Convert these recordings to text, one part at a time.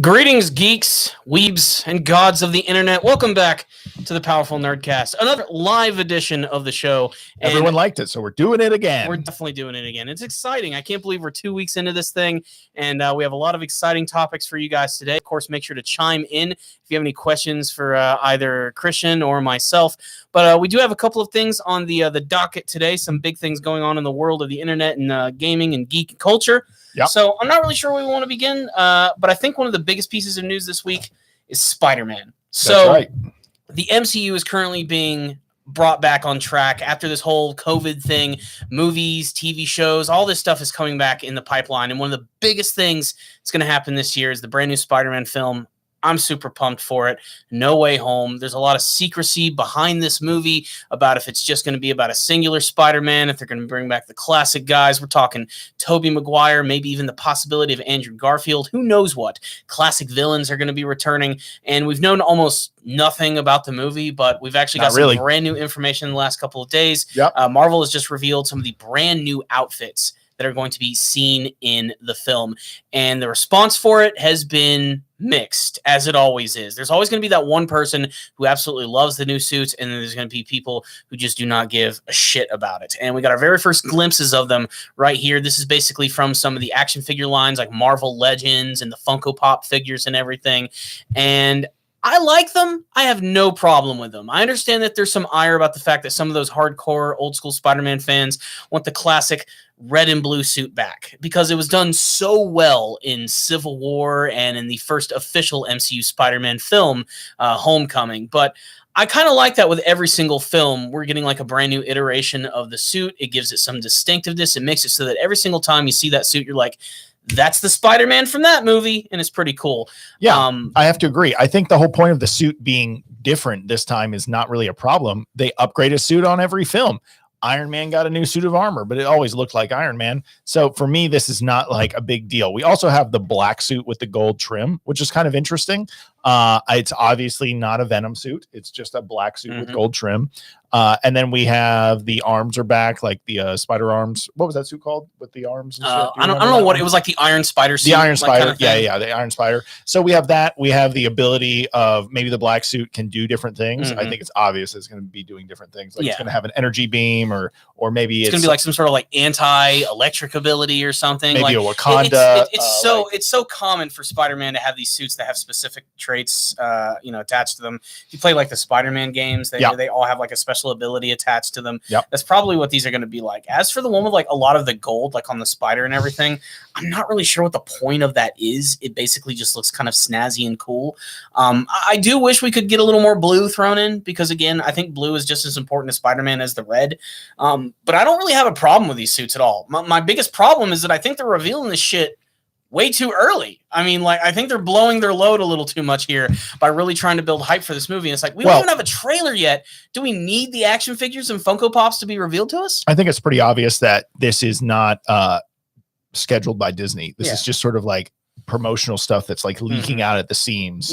Greetings, geeks, weebs, and gods of the internet. Welcome back to the Powerful Nerdcast, another live edition of the show. And everyone liked it, so we're doing it again. We're definitely doing it again. It's exciting. I can't believe we're 2 weeks into this thing, and we have a lot of exciting topics for you guys today. Of course, make sure to chime in if you have any questions for either Christian or myself. But we do have a couple of things on the docket today, some big things going on in the world of the internet and gaming and geek culture. Yep. So I'm not really sure where we want to begin, but I think one of the biggest pieces of news this week is Spider-Man. So That's right. The MCU is currently being brought back on track after this whole COVID thing. Movies, TV shows, all this stuff is coming back in the pipeline. And one of the biggest things that's going to happen this year is the brand new Spider-Man film. I'm super pumped for it. No Way Home. There's a lot of secrecy behind this movie about if it's just going to be about a singular Spider-Man, if they're going to bring back the classic guys. We're talking Tobey Maguire, maybe even the possibility of Andrew Garfield. Who knows what? Classic villains are going to be returning. And we've known almost nothing about the movie, but we've actually got some brand new information in the last couple of days. Yep. Marvel has just revealed some of the brand new outfits that are going to be seen in the film. And the response for it has been mixed, as it always is. There's always going to be that one person who absolutely loves the new suits, and then there's going to be people who just do not give a shit about it. And we got our very first glimpses of them right here. This is basically from some of the action figure lines like Marvel Legends and the Funko Pop figures and everything. And I like them. I have no problem with them. I understand that there's some ire about the fact that some of those hardcore old school Spider-Man fans want the classic red and blue suit back because it was done so well in Civil War and in the first official MCU Spider-Man film, Homecoming. But I kind of like that with every single film. We're getting like a brand new iteration of the suit. It gives it some distinctiveness. It makes it so that every single time you see that suit, you're like, that's the Spider-Man from that movie, and it's pretty cool. Yeah, I have to agree. I think the whole point of the suit being different this time is not really a problem. They upgrade a suit on every film. Iron Man got a new suit of armor, but it always looked like Iron Man. So for me, this is not like a big deal. We also have the black suit with the gold trim, which is kind of interesting. It's obviously not a Venom suit. It's just a black suit with gold trim. And then we have the arms are back, like the spider arms. What was that suit called with the arms? And stuff? I don't know what it was, like the Iron Spider suit. The Iron Spider. Kind of Yeah, the Iron Spider. So we have that. We have the ability of maybe the black suit can do different things. I think it's obvious it's going to be doing different things. Like it's going to have an energy beam or maybe it's going to be like some sort of like anti-electric ability or something. Maybe like a Wakanda. It's so common for Spider-Man to have these suits that have specific traits, attached to them. If you play like the Spider-Man games, they all have like a special ability attached to them. Yep. That's probably what these are going to be like. As for the one with like a lot of the gold, like on the spider and everything, I'm not really sure what the point of that is. It basically just looks kind of snazzy and cool. I do wish we could get a little more blue thrown in because, again, I think blue is just as important to Spider-Man as the red. But I don't really have a problem with these suits at all. My biggest problem is that I think they're revealing this shit way too early. I mean, like, I think they're blowing their load a little too much here by really trying to build hype for this movie. And it's like, we don't even have a trailer yet. Do we need the action figures and Funko Pops to be revealed to us? I think it's pretty obvious that this is not scheduled by Disney. This is just sort of like promotional stuff that's like leaking out at the seams.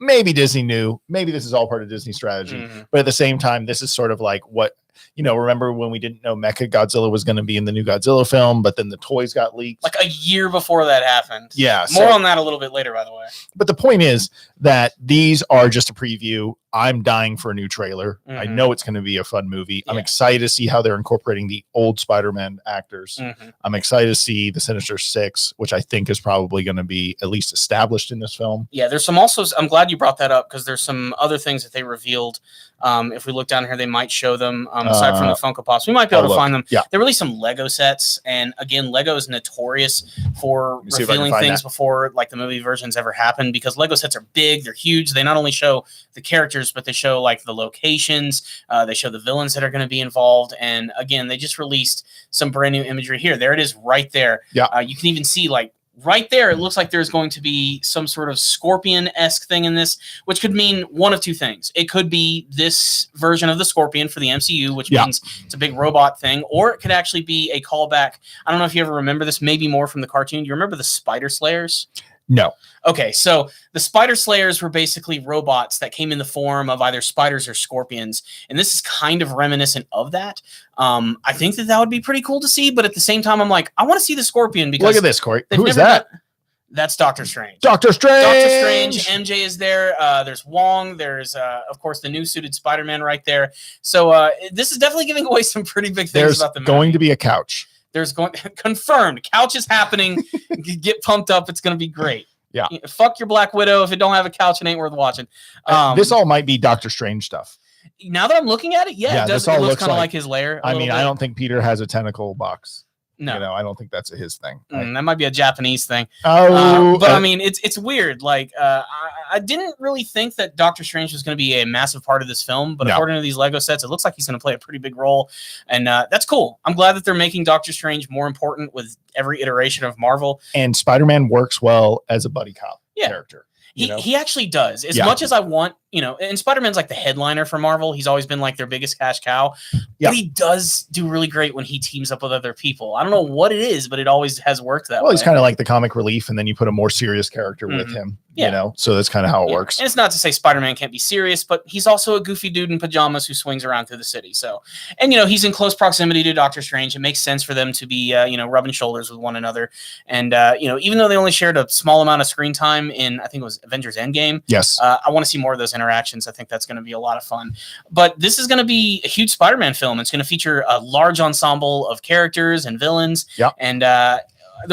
Maybe Disney knew, maybe this is all part of Disney strategy, but at the same time, this is sort of like what, remember when we didn't know Mecha Godzilla was going to be in the new Godzilla film, but then the toys got leaked like a year before that happened. Yeah. More on that a little bit later, by the way. But the point is that these are just a preview. I'm dying for a new trailer. I know it's going to be a fun movie. I'm excited to see how they're incorporating the old Spider-Man actors. I'm excited to see the Sinister Six, which I think is probably going to be at least established in this film. Yeah, there's some also, I'm glad you brought that up because there's some other things that they revealed. If we look down here, they might show them aside from the Funko Pops. We might be able to find them. Yeah. They released some Lego sets. And again, Lego is notorious for revealing things before like the movie versions ever happened because Lego sets are big. They're huge. They not only show the characters, but they show like the locations. They show the villains that are going to be involved. And again, they just released some brand new imagery here. There it is right there. Yeah. You can even see like right there, it looks like there's going to be some sort of Scorpion-esque thing in this, which could mean one of two things. It could be this version of the Scorpion for the MCU, which means it's a big robot thing, or it could actually be a callback. I don't know if you ever remember this, maybe more from the cartoon. Do you remember the Spider Slayers? No. Okay, so the Spider Slayers were basically robots that came in the form of either spiders or scorpions, and this is kind of reminiscent of that. I think that would be pretty cool to see, but at the same time, I'm like, I want to see the Scorpion because look at this, Corey. Who is that? That's Doctor Strange. Doctor Strange. MJ is there. There's Wong. There's, of course, the new suited Spider-Man right there. So this is definitely giving away some pretty big things about the movie. There's going to be a couch. There's confirmed. Couch is happening. Get pumped up. It's going to be great. Yeah. Fuck your Black Widow. If it don't have a couch, it ain't worth watching. This all might be Doctor Strange stuff. Now that I'm looking at it, it does. It looks kind of like his lair. I mean, I don't think Peter has a tentacle box. No, I don't think that's his thing. Right? That might be a Japanese thing. But I mean, it's weird. Like, I didn't really think that Doctor Strange was going to be a massive part of this film, but according to these Lego sets, it looks like he's going to play a pretty big role, and that's cool. I'm glad that they're making Doctor Strange more important with every iteration of Marvel. And Spider-Man works well as a buddy cop character. He actually does. As much as I want, and Spider-Man's like the headliner for Marvel. He's always been like their biggest cash cow. Yeah. But he does do really great when he teams up with other people. I don't know what it is, but it always has worked that way. Well, he's kind of like the comic relief, and then you put a more serious character with him, so that's kind of how it works. And it's not to say Spider-Man can't be serious, but he's also a goofy dude in pajamas who swings around through the city. So, and, he's in close proximity to Doctor Strange. It makes sense for them to be, rubbing shoulders with one another. And, even though they only shared a small amount of screen time in, I think it was Avengers Endgame. Yes. I want to see more of those interactions. I think that's going to be a lot of fun. But this is going to be a huge Spider-Man film. It's going to feature a large ensemble of characters and villains. Yeah. And there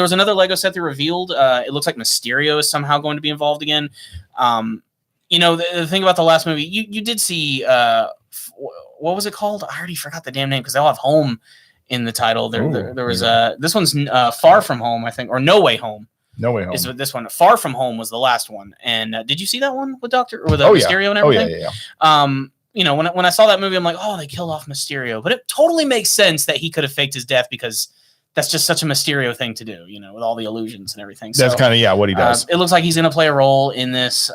was another Lego set they revealed. It looks like Mysterio is somehow going to be involved again. The thing about the last movie, you did see, what was it called? I already forgot the damn name because they'll have home in the title. There was this one's Far From Home, I think, or No Way Home. No Way Home. Is this one. Far From Home was the last one. And did you see that one with Mysterio and everything? Oh, yeah. When I saw that movie, I'm like, oh, they killed off Mysterio. But it totally makes sense that he could have faked his death because that's just such a Mysterio thing to do, with all the illusions and everything. So, that's kind of what he does. It looks like he's going to play a role in this.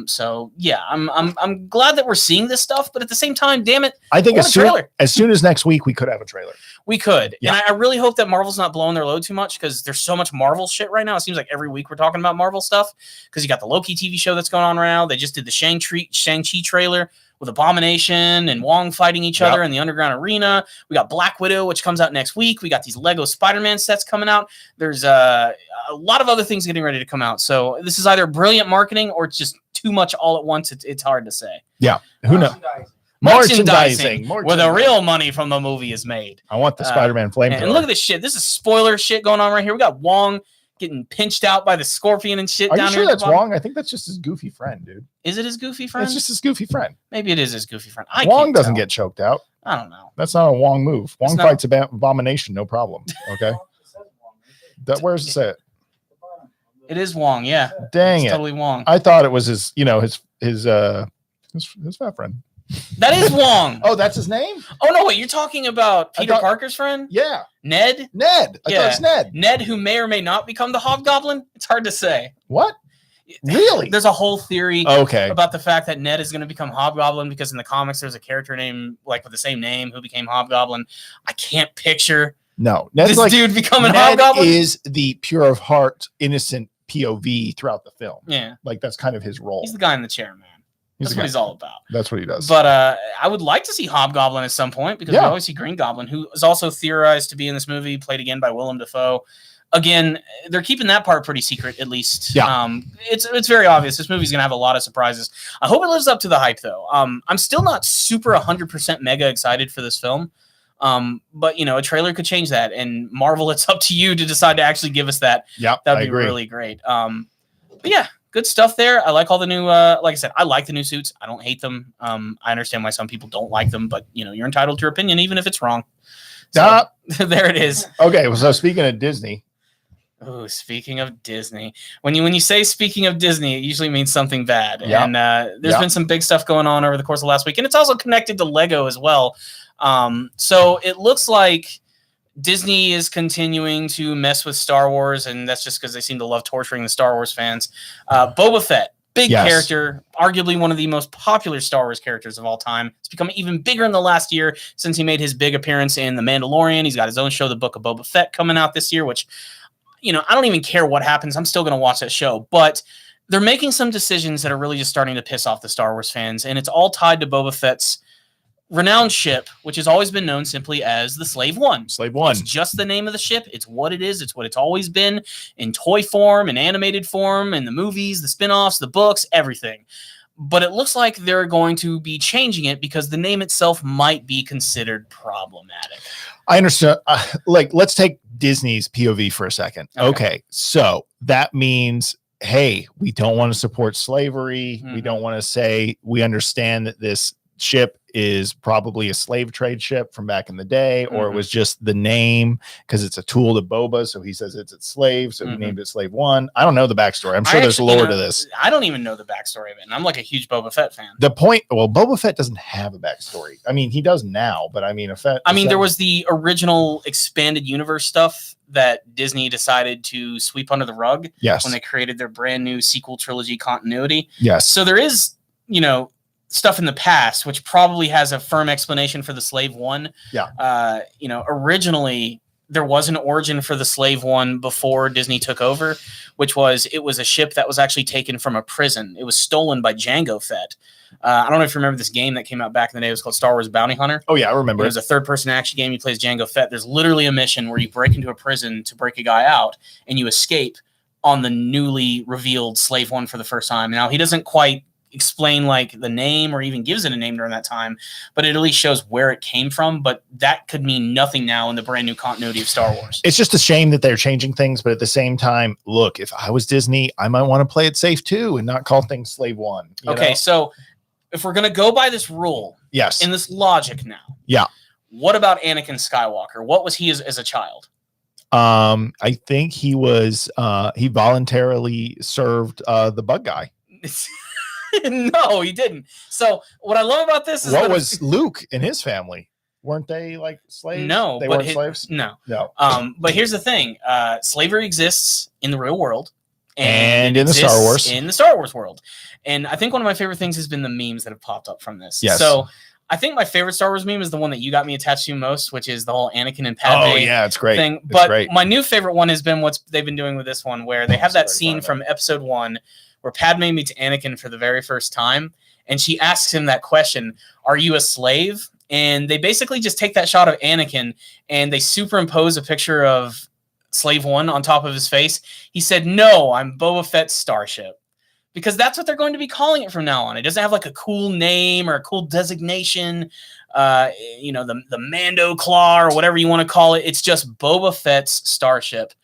So yeah, I'm glad that we're seeing this stuff, but at the same time, damn it, I think as soon as next week we could have a trailer. We could. Yeah. And I really hope that Marvel's not blowing their load too much because there's so much Marvel shit right now. It seems like every week we're talking about Marvel stuff because you got the Loki TV show that's going on right now. They just did the Shang-Chi trailer with Abomination and Wong fighting each other in the underground arena. We got Black Widow, which comes out next week. We got these Lego Spider-Man sets coming out. There's a lot of other things getting ready to come out. So this is either brilliant marketing or it's just too much all at once. It's hard to say. Yeah. Who knows? Merchandising where the real money from the movie is made. I want the Spider-Man flamethrower. And look at this shit. This is spoiler shit going on right here. We got Wong getting pinched out by the scorpion and shit. Are down you sure here that's Wong? I think that's just his goofy friend, dude. Is it his goofy friend? It's just his goofy friend. Maybe it is his goofy friend. Wong doesn't get choked out. I don't know. That's not a Wong move. Wong fights Abomination, no problem. Okay. Where's it say it? It is Wong, yeah. Dang it's it. Totally Wong. I thought it was his fat friend. That is Wong. Oh, that's his name? Oh, no, wait. You're talking about Peter Parker's friend? Yeah. Ned? I thought it's Ned. Ned, who may or may not become the Hobgoblin? It's hard to say. What? Really? There's a whole theory about the fact that Ned is going to become Hobgoblin because in the comics there's a character named with the same name who became Hobgoblin. I can't picture Ned's this dude becoming Ned Hobgoblin. Is the pure of heart, innocent POV throughout the film. Yeah. That's kind of his role. He's the guy in the chair, man. That's what he's all about. That's what he does. But I would like to see Hobgoblin at some point because we always see Green Goblin, who is also theorized to be in this movie, played again by Willem Dafoe. Again, they're keeping that part pretty secret, at least. Yeah. It's very obvious. This movie's going to have a lot of surprises. I hope it lives up to the hype, though. I'm still not super 100% mega excited for this film. But, a trailer could change that. And Marvel, it's up to you to decide to actually give us that. Yeah, that'd be really great. But yeah. Good stuff there. I like all the new, like I said, I like the new suits. I don't hate them. I understand why some people don't like them, but you're entitled to your opinion, even if it's wrong. So, there it is. Okay. Well, so speaking of Disney. Oh, speaking of Disney, when you say speaking of Disney, it usually means something bad. Yeah. And there's been some big stuff going on over the course of last week, and it's also connected to Lego as well. So it looks like Disney is continuing to mess with Star Wars, and that's just because they seem to love torturing the Star Wars fans. Boba Fett, big character, arguably one of the most popular Star Wars characters of all time. It's become even bigger in the last year since he made his big appearance in The Mandalorian. He's got his own show, The Book of Boba Fett, coming out this year, which, I don't even care what happens. I'm still going to watch that show. But they're making some decisions that are really just starting to piss off the Star Wars fans, and it's all tied to Boba Fett's renowned ship, which has always been known simply as the Slave One. Slave One. It's just the name of the ship. It's what it is. It's what it's always been in toy form, in animated form, in the movies, the spin-offs, the books, everything. But it looks like they're going to be changing it because the name itself might be considered problematic. I understand. Let's take Disney's POV for a second. Okay. So that means, hey, we don't want to support slavery. We don't want to say we understand that this ship is probably a slave trade ship from back in the day, or it was just the name because it's a tool to Boba. So he says it's a slave. So he named it Slave One. I don't know the backstory. I'm sure there's lore to this. I don't even know the backstory of it. And I'm like a huge Boba Fett fan. Boba Fett doesn't have a backstory. I mean, he does now, but I mean, there was the original expanded universe stuff that Disney decided to sweep under the rug. Yes. When they created their brand new sequel trilogy continuity. Yes. So there is, stuff in the past, which probably has a firm explanation for the Slave One. Yeah. Originally there was an origin for the Slave One before Disney took over, which was it was a ship that was actually taken from a prison. It was stolen by Jango Fett. I don't know if you remember this game that came out back in the day. It was called Star Wars Bounty Hunter. Oh yeah, I remember. It was a third-person action game. You play as Jango Fett. There's literally a mission where you break into a prison to break a guy out, and you escape on the newly revealed Slave One for the first time. Now he doesn't quite explain like the name or even gives it a name during that time, but it at least shows where it came from. But that could mean nothing now in the brand new continuity of Star Wars. It's just a shame that they're changing things, but at the same time, look, if I was Disney, I might want to play it safe too and not call things Slave One. Okay, so if we're gonna go by this rule, yes, in this logic now, yeah, what about Anakin Skywalker? What was he as a child? I think he was he voluntarily served the bug guy. No, he didn't. So what I love about this is what was Luke and his family? Weren't they like slaves? No, they weren't slaves. No. But here's the thing: slavery exists in the real world, and in the Star Wars, world. And I think one of my favorite things has been the memes that have popped up from this. Yes. So I think my favorite Star Wars meme is the one that you got me attached to most, which is the whole Anakin and Padme. Oh yeah, it's great. Thing. But my new favorite one has been what they've been doing with this one, where they have that scene from Episode 1. Where Padme meets Anakin for the very first time, and she asks him that question, "Are you a slave?" And they basically just take that shot of Anakin, and they superimpose a picture of Slave One on top of his face. He said, "No, I'm Boba Fett's starship." Because that's what they're going to be calling it from now on. It doesn't have like a cool name or a cool designation, the Mando Claw or whatever you want to call it. It's just Boba Fett's starship.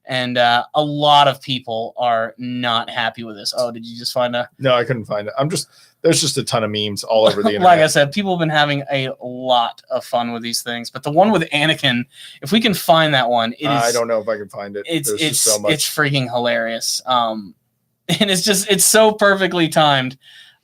And a lot of people are not happy with this. Oh, did you just find a... No, I couldn't find it. There's just a ton of memes all over the internet. Like I said, people have been having a lot of fun with these things. But the one with Anakin, if we can find that one, I don't know if I can find it. It's so much. It's freaking hilarious. And it's so perfectly timed.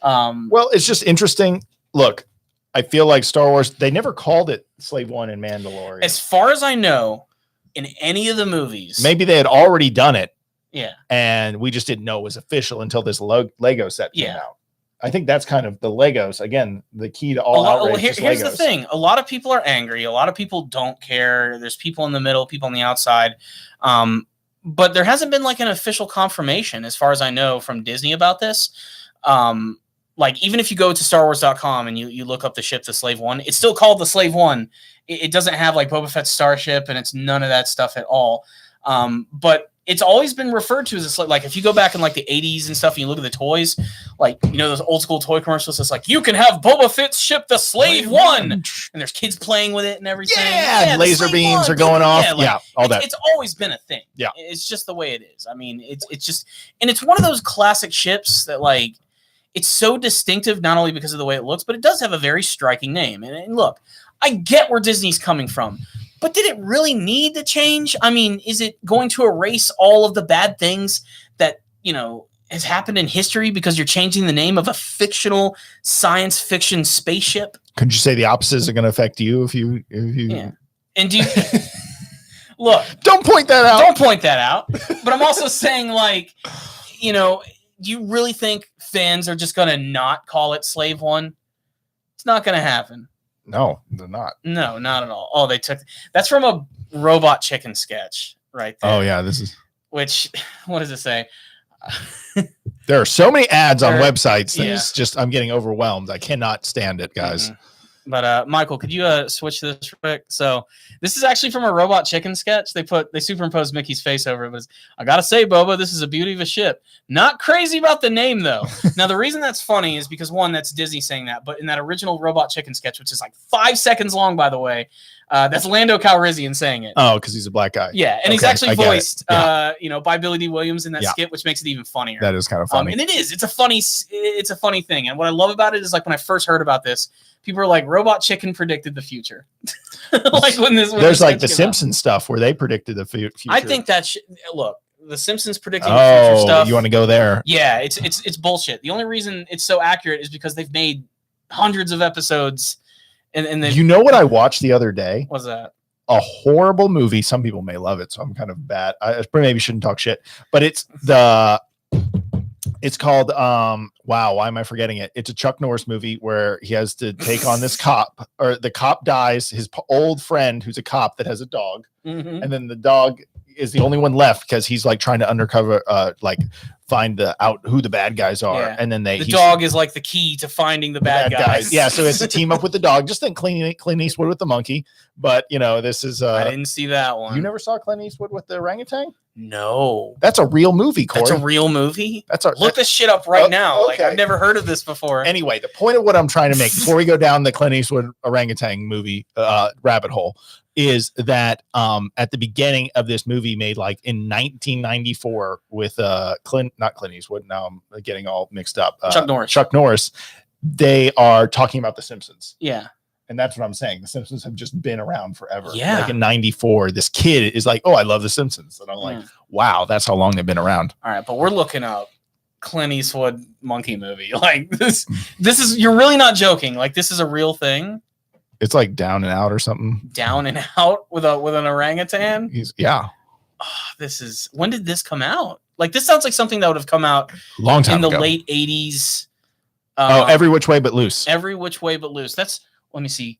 Well, it's just interesting. Look, I feel like Star Wars, they never called it Slave One in Mandalorian. As far as I know, in any of the movies. Maybe they had already done it. Yeah. And we just didn't know it was official until this Lego set came out. I think that's kind of the Legos. Again, the key to all outrage is Legos. Here's the thing. A lot of people are angry. A lot of people don't care. There's people in the middle, people on the outside. But there hasn't been like an official confirmation, as far as I know, from Disney about this. Like, even if you go to StarWars.com and you look up the ship, the Slave One, it's still called the Slave One. It doesn't have like Boba Fett's starship, and it's none of that stuff at all. But it's always been referred to as a slave. Like, if you go back in like the 80s and stuff, and you look at the toys, like, those old school toy commercials, it's like, you can have Boba Fett's ship, the Slave One. And there's kids playing with it and everything. Yeah, laser beams are going off. Yeah, all that. It's always been a thing. Yeah. It's just the way it is. I mean, it's just, and it's one of those classic ships that, like, it's so distinctive, not only because of the way it looks, but it does have a very striking name. And look, I get where Disney's coming from, but did it really need to change? I mean, is it going to erase all of the bad things that, has happened in history because you're changing the name of a fictional science fiction spaceship? Could you say the opposites are going to affect you if you... Yeah. And do you... Look. Don't point that out. Don't point that out. But I'm also saying, like, do you really think fans are just going to not call it Slave One? It's not going to happen. No, they're not. No, not at all. Oh, that's from a Robot Chicken sketch right there. Oh, yeah, this is... Which, what does it say? There are so many ads on websites that it's just, I'm getting overwhelmed. I cannot stand it, guys. But Michael, could you switch this quick? So this is actually from a Robot Chicken sketch. They superimposed Mickey's face over it. I gotta say, Boba, this is a beauty of a ship. Not crazy about the name though. Now the reason that's funny is because one, that's Disney saying that, but in that original Robot Chicken sketch, which is like 5 seconds long, by the way, that's Lando Calrissian saying it. Oh, because he's a black guy. Yeah, and he's actually voiced, by Billy D. Williams in that skit, which makes it even funnier. That is kind of funny. And it is. It's a funny thing. And what I love about it is like when I first heard about this, people are like, Robot Chicken predicted the future. Like when there's like the Simpsons stuff where they predicted the future. I think that look, the Simpsons predicting the future stuff. You want to go there? Yeah, it's bullshit. The only reason it's so accurate is because they've made hundreds of episodes. And you know what I watched the other day? What's that? A horrible movie. Some people may love it, so I'm kind of bad. I maybe shouldn't talk shit, but it's called wow, why am I forgetting it? It's a Chuck Norris movie where he has to take on this cop, or the cop dies, his old friend who's a cop that has a dog, and then the dog is the only one left because he's like trying to undercover like find out who the bad guys are, and then the dog is like the key to finding the bad guys. Yeah, so it's a team up with the dog. Just think Clint Eastwood with the monkey, but this is I didn't see that one. You never saw Clint Eastwood with the orangutan? No, that's a real movie, Corey. That's a real movie. Look this shit up right now. Okay. Like I've never heard of this before. Anyway, the point of what I'm trying to make before we go down the Clint Eastwood orangutan movie rabbit hole is that at the beginning of this movie made like in 1994 with not Clint Eastwood. Now I'm getting all mixed up. Chuck Norris. They are talking about The Simpsons. Yeah. And that's what I'm saying. The Simpsons have just been around forever. Yeah. Like in 94, this kid is like, oh, I love The Simpsons. And I'm like, wow, that's how long they've been around. All right. But we're looking up Clint Eastwood monkey movie. Like this is, you're really not joking. Like this is a real thing. It's like Down and Out or something. Down and Out with an orangutan. When did this come out? Like this sounds like something that would have come out long time in the ago. late 80s. Every Which Way But Loose. Every Which Way But Loose. Let me see.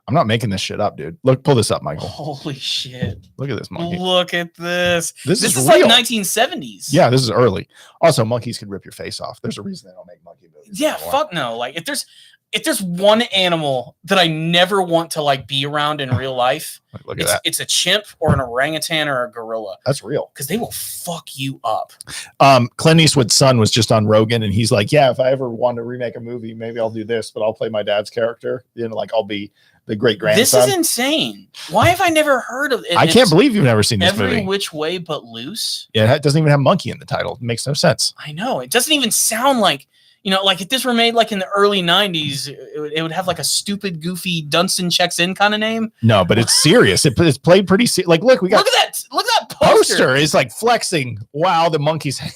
I'm not making this shit up, dude. Pull this up, Michael. Holy shit. Look at this monkey. Look at this. This is like 1970s. Yeah, this is early. Also, monkeys could rip your face off. There's a reason they don't make monkey movies. Yeah, fuck no. Like if there's one animal that I never want to like be around in real life, look at that. It's a chimp or an orangutan or a gorilla. That's real. Because they will fuck you up. Clint Eastwood's son was just on Rogan, and he's like, yeah, if I ever want to remake a movie, maybe I'll do this, but I'll play my dad's character. Like I'll be the great grandson. This is insane. Why have I never heard of it? I can't believe you've never seen this movie. Every Which Way But Loose? Yeah, it doesn't even have monkey in the title. It makes no sense. I know. It doesn't even sound like, like if this were made like in the early 90s, it would have like a stupid, goofy Dunstan Checks In kind of name. No, but it's serious. It's played pretty serious. Like, look at that poster. Is like flexing. Wow, the monkeys. It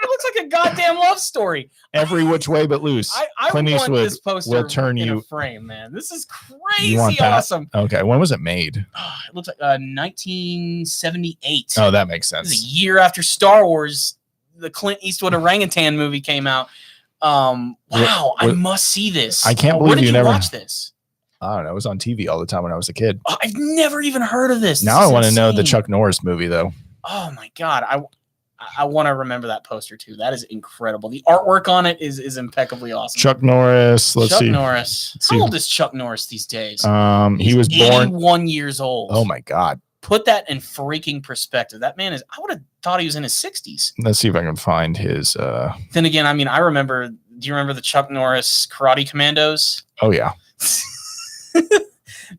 looks like a goddamn love story. Every Which Way But Loose. I Clint want Eastwood this poster will turn in you a frame, man. This is crazy awesome. Okay, when was it made? It looks like 1978. Oh, that makes sense. This is a year after Star Wars, the Clint Eastwood orangutan movie came out. Wow, I must see this. I can't believe you never watched this. I don't know. It was on TV all the time when I was a kid. I've never even heard of this. Now I want to know the Chuck Norris movie, though. Oh my god, I want to remember that poster too. That is incredible. The artwork on it is impeccably awesome. Chuck Norris. Chuck Norris. How old is Chuck Norris these days? He was born 81 years old. Oh my god. Put that in freaking perspective. That man is. I would have thought he was in his 60s. Let's see if I can find his. Then again, I mean, I remember. Do you remember the Chuck Norris Karate Commandos? Oh yeah.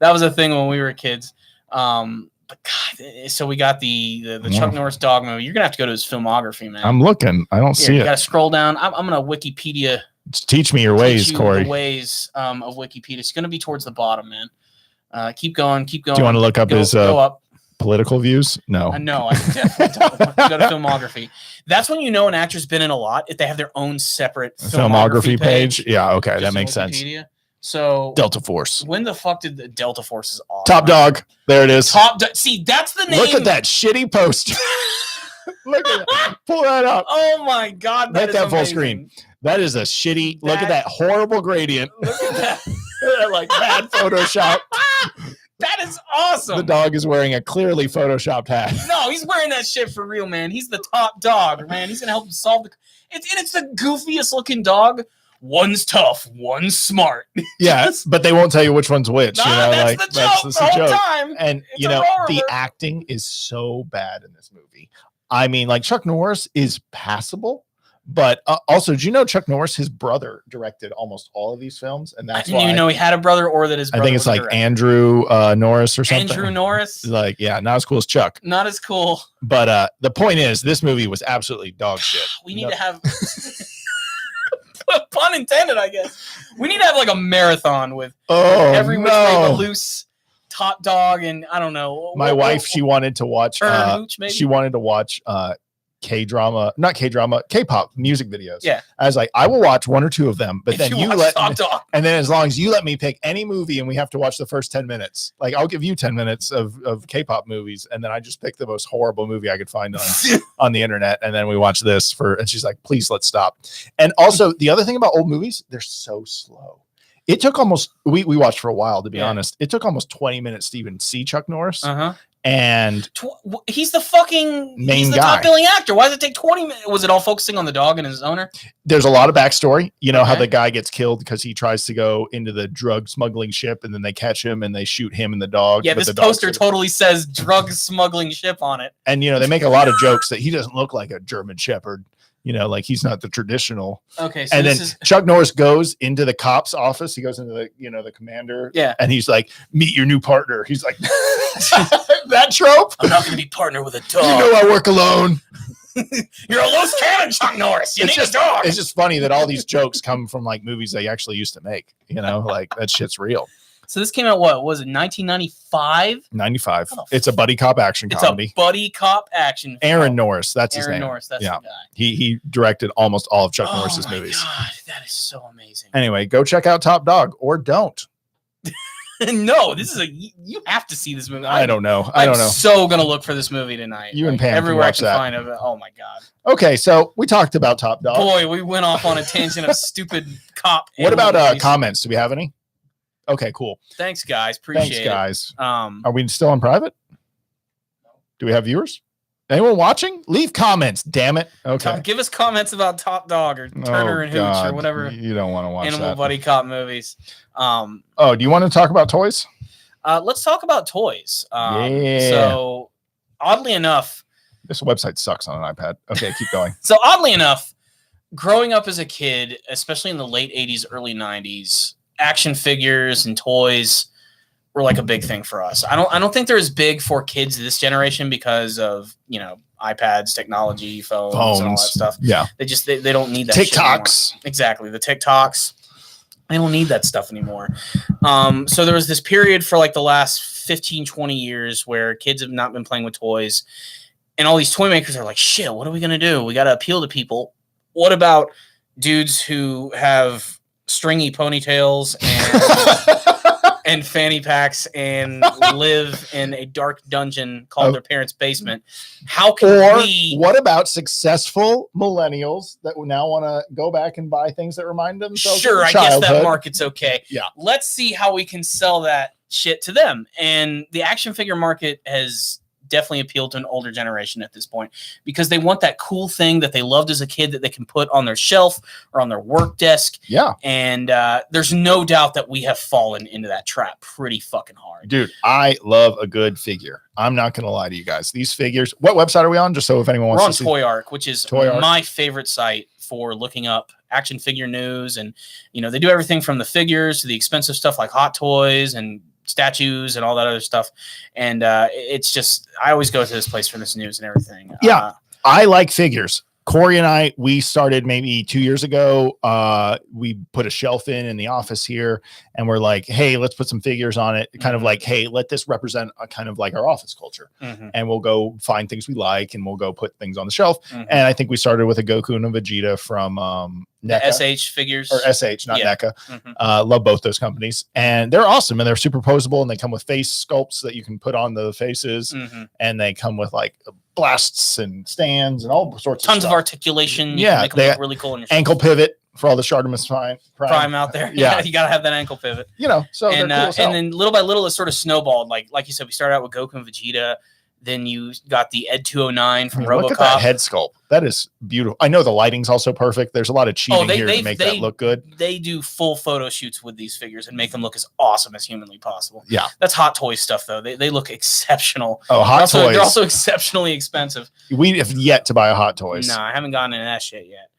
That was a thing when we were kids. But God, so we got the Chuck Norris dog movie. You're gonna have to go to his filmography, man. I'm looking. I don't see it. You gotta scroll down. I'm gonna Wikipedia. Teach me your ways, Corey. The ways of Wikipedia. It's gonna be towards the bottom, man. Keep going. Do you want to look up his political views? No. No, I definitely don't. Go to filmography. That's when you know an actor's been in a lot if they have their own separate filmography page. Yeah, okay, that makes sense. So Delta Force. When the fuck did the Delta Force is awesome? Top Dog. There it is. See, that's the name. Look at that shitty poster. Look at that. Pull that up. Oh my god, that is that full screen. That is a shitty. Look at that horrible gradient. Look at that. Like bad Photoshop. That is awesome. The dog is wearing a clearly photoshopped hat. No, he's wearing that shit for real, man. He's the top dog, man. He's gonna help him solve the. It's the goofiest looking dog. one's tough, one's smart. Yeah, but they won't tell you which one's which. That's the joke the whole time. And It's the acting is so bad in this movie. I mean, like Chuck Norris is passable. But also, do you know Chuck Norris, his brother, directed almost all of these films, and that's I didn't even know he had a brother, or that his brother. I think it's like Andrew Norris or something. Andrew Norris, like not as cool as Chuck. Not as cool. But the point is, this movie was absolutely dog shit. We need to have, pun intended, I guess. We need to have like a marathon with every which way but loose. Top Dog, and I don't know. My wife, she wanted to watch. She wanted to watch. K-drama, not K-drama, K-pop music videos. Yeah. I was like, I will watch one or two of them, but then you let Top Dog. And then as long as you let me pick any movie and we have to watch the first 10 minutes, like I'll give you 10 minutes of K-pop movies. And then I just pick the most horrible movie I could find on the internet. And then we watch this and she's like, please, let's stop. And also the other thing about old movies, they're so slow. It took almost, we watched for a while, to be honest. It took almost 20 minutes to even see Chuck Norris. And he's the fucking main guy. Top billing actor. Why does it take 20 minutes? Was it all focusing on the dog and his owner? There's a lot of backstory. You know how the guy gets killed because he tries to go into the drug smuggling ship and then they catch him and they shoot him and the dog. Yeah, this poster totally says drug smuggling ship on it. And, they make a lot of jokes that he doesn't look like a German Shepherd. Like he's not the traditional. Okay. So and then Chuck Norris goes into the cop's office. He goes into the commander. Yeah. And he's like, meet your new partner. He's like, that trope. I'm not going to be partner with a dog. I work alone. You're a loose cannon, Chuck Norris. You need a dog. It's just funny that all these jokes come from like movies they actually used to make. Like that shit's real. So this came out, what was it, 1995? 95. It's a buddy cop action comedy. It's a buddy cop action. Aaron Norris, that's his name. Aaron Norris, that's the guy. He directed almost all of Chuck Norris's movies. God, that is so amazing. Anyway, go check out Top Dog or don't. No, this is you have to see this movie. I don't know. I'm so gonna look for this movie tonight. You and Pam everywhere I can find it. Oh my god. Okay, so we talked about Top Dog. Boy, we went off on a tangent of stupid cop. What about comments? Do we have any? Okay, cool. Thanks, guys. Appreciate it. Thanks, guys. Are we still on private? Do we have viewers? Anyone watching? Leave comments, damn it. Okay. Give us comments about Top Dog or Turner and Hooch or whatever. You don't want to watch Animal buddy cop movies. Do you want to talk about toys? Let's talk about toys. So, oddly enough... This website sucks on an iPad. Okay, keep going. So, oddly enough, growing up as a kid, especially in the late 80s, early 90s, action figures and toys were like a big thing for us. I don't think they're as big for kids this generation because of, iPads, technology, phones and all that stuff. Yeah. They don't need that TikToks. Shit exactly. The TikToks. They don't need that stuff anymore. So there was this period for like the last 15, 20 years where kids have not been playing with toys. And all these toy makers are like, shit, what are we going to do? We got to appeal to people. What about dudes who have stringy ponytails and fanny packs and live in a dark dungeon called their parents' basement? How can what about successful millennials that now want to go back and buy things that remind themselves Sure, of I guess that market's okay. Yeah. Let's see how we can sell that shit to them. And the action figure market has definitely appealed to an older generation at this point because they want that cool thing that they loved as a kid that they can put on their shelf or on their work desk. Yeah. And there's no doubt that we have fallen into that trap pretty fucking hard. Dude, I love a good figure. I'm not going to lie to you guys. These figures, what website are we on? Just so if anyone wants to see. We're on Toy Arc, which is my favorite site for looking up action figure news. And, they do everything from the figures to the expensive stuff like Hot Toys and statues and all that other stuff. And it's just, I always go to this place for this news and everything. Yeah. I like figures. Corey and I, we started maybe 2 years ago. We put a shelf in the office here and we're like, hey, let's put some figures on it. Kind of like, hey, let this represent a kind of like our office culture. And we'll go find things we like and we'll go put things on the shelf. And I think we started with a Goku and a Vegeta from Neca. SH figures. Or SH, not Neca. Love both those companies. And they're awesome. And they're super posable. And they come with face sculpts that you can put on the faces. And they come with like blasts and stands and all sorts of stuff. Articulation. Yeah. Make them look really cool. In your ankle pivot for all the Shartimus Prime out there. Yeah. You got to have that ankle pivot. So and then little by little it sort of snowballed. Like you said, we started out with Goku and Vegeta. Then you got the Ed 209 from RoboCop. Look at that head sculpt. That is beautiful. I know the lighting's also perfect. There's a lot of cheating here to make that look good. They do full photo shoots with these figures and make them look as awesome as humanly possible. Yeah. That's Hot Toys stuff, though. They look exceptional. Oh, Hot Toys. They're also exceptionally expensive. We have yet to buy a Hot Toys. No, I haven't gotten into that shit yet.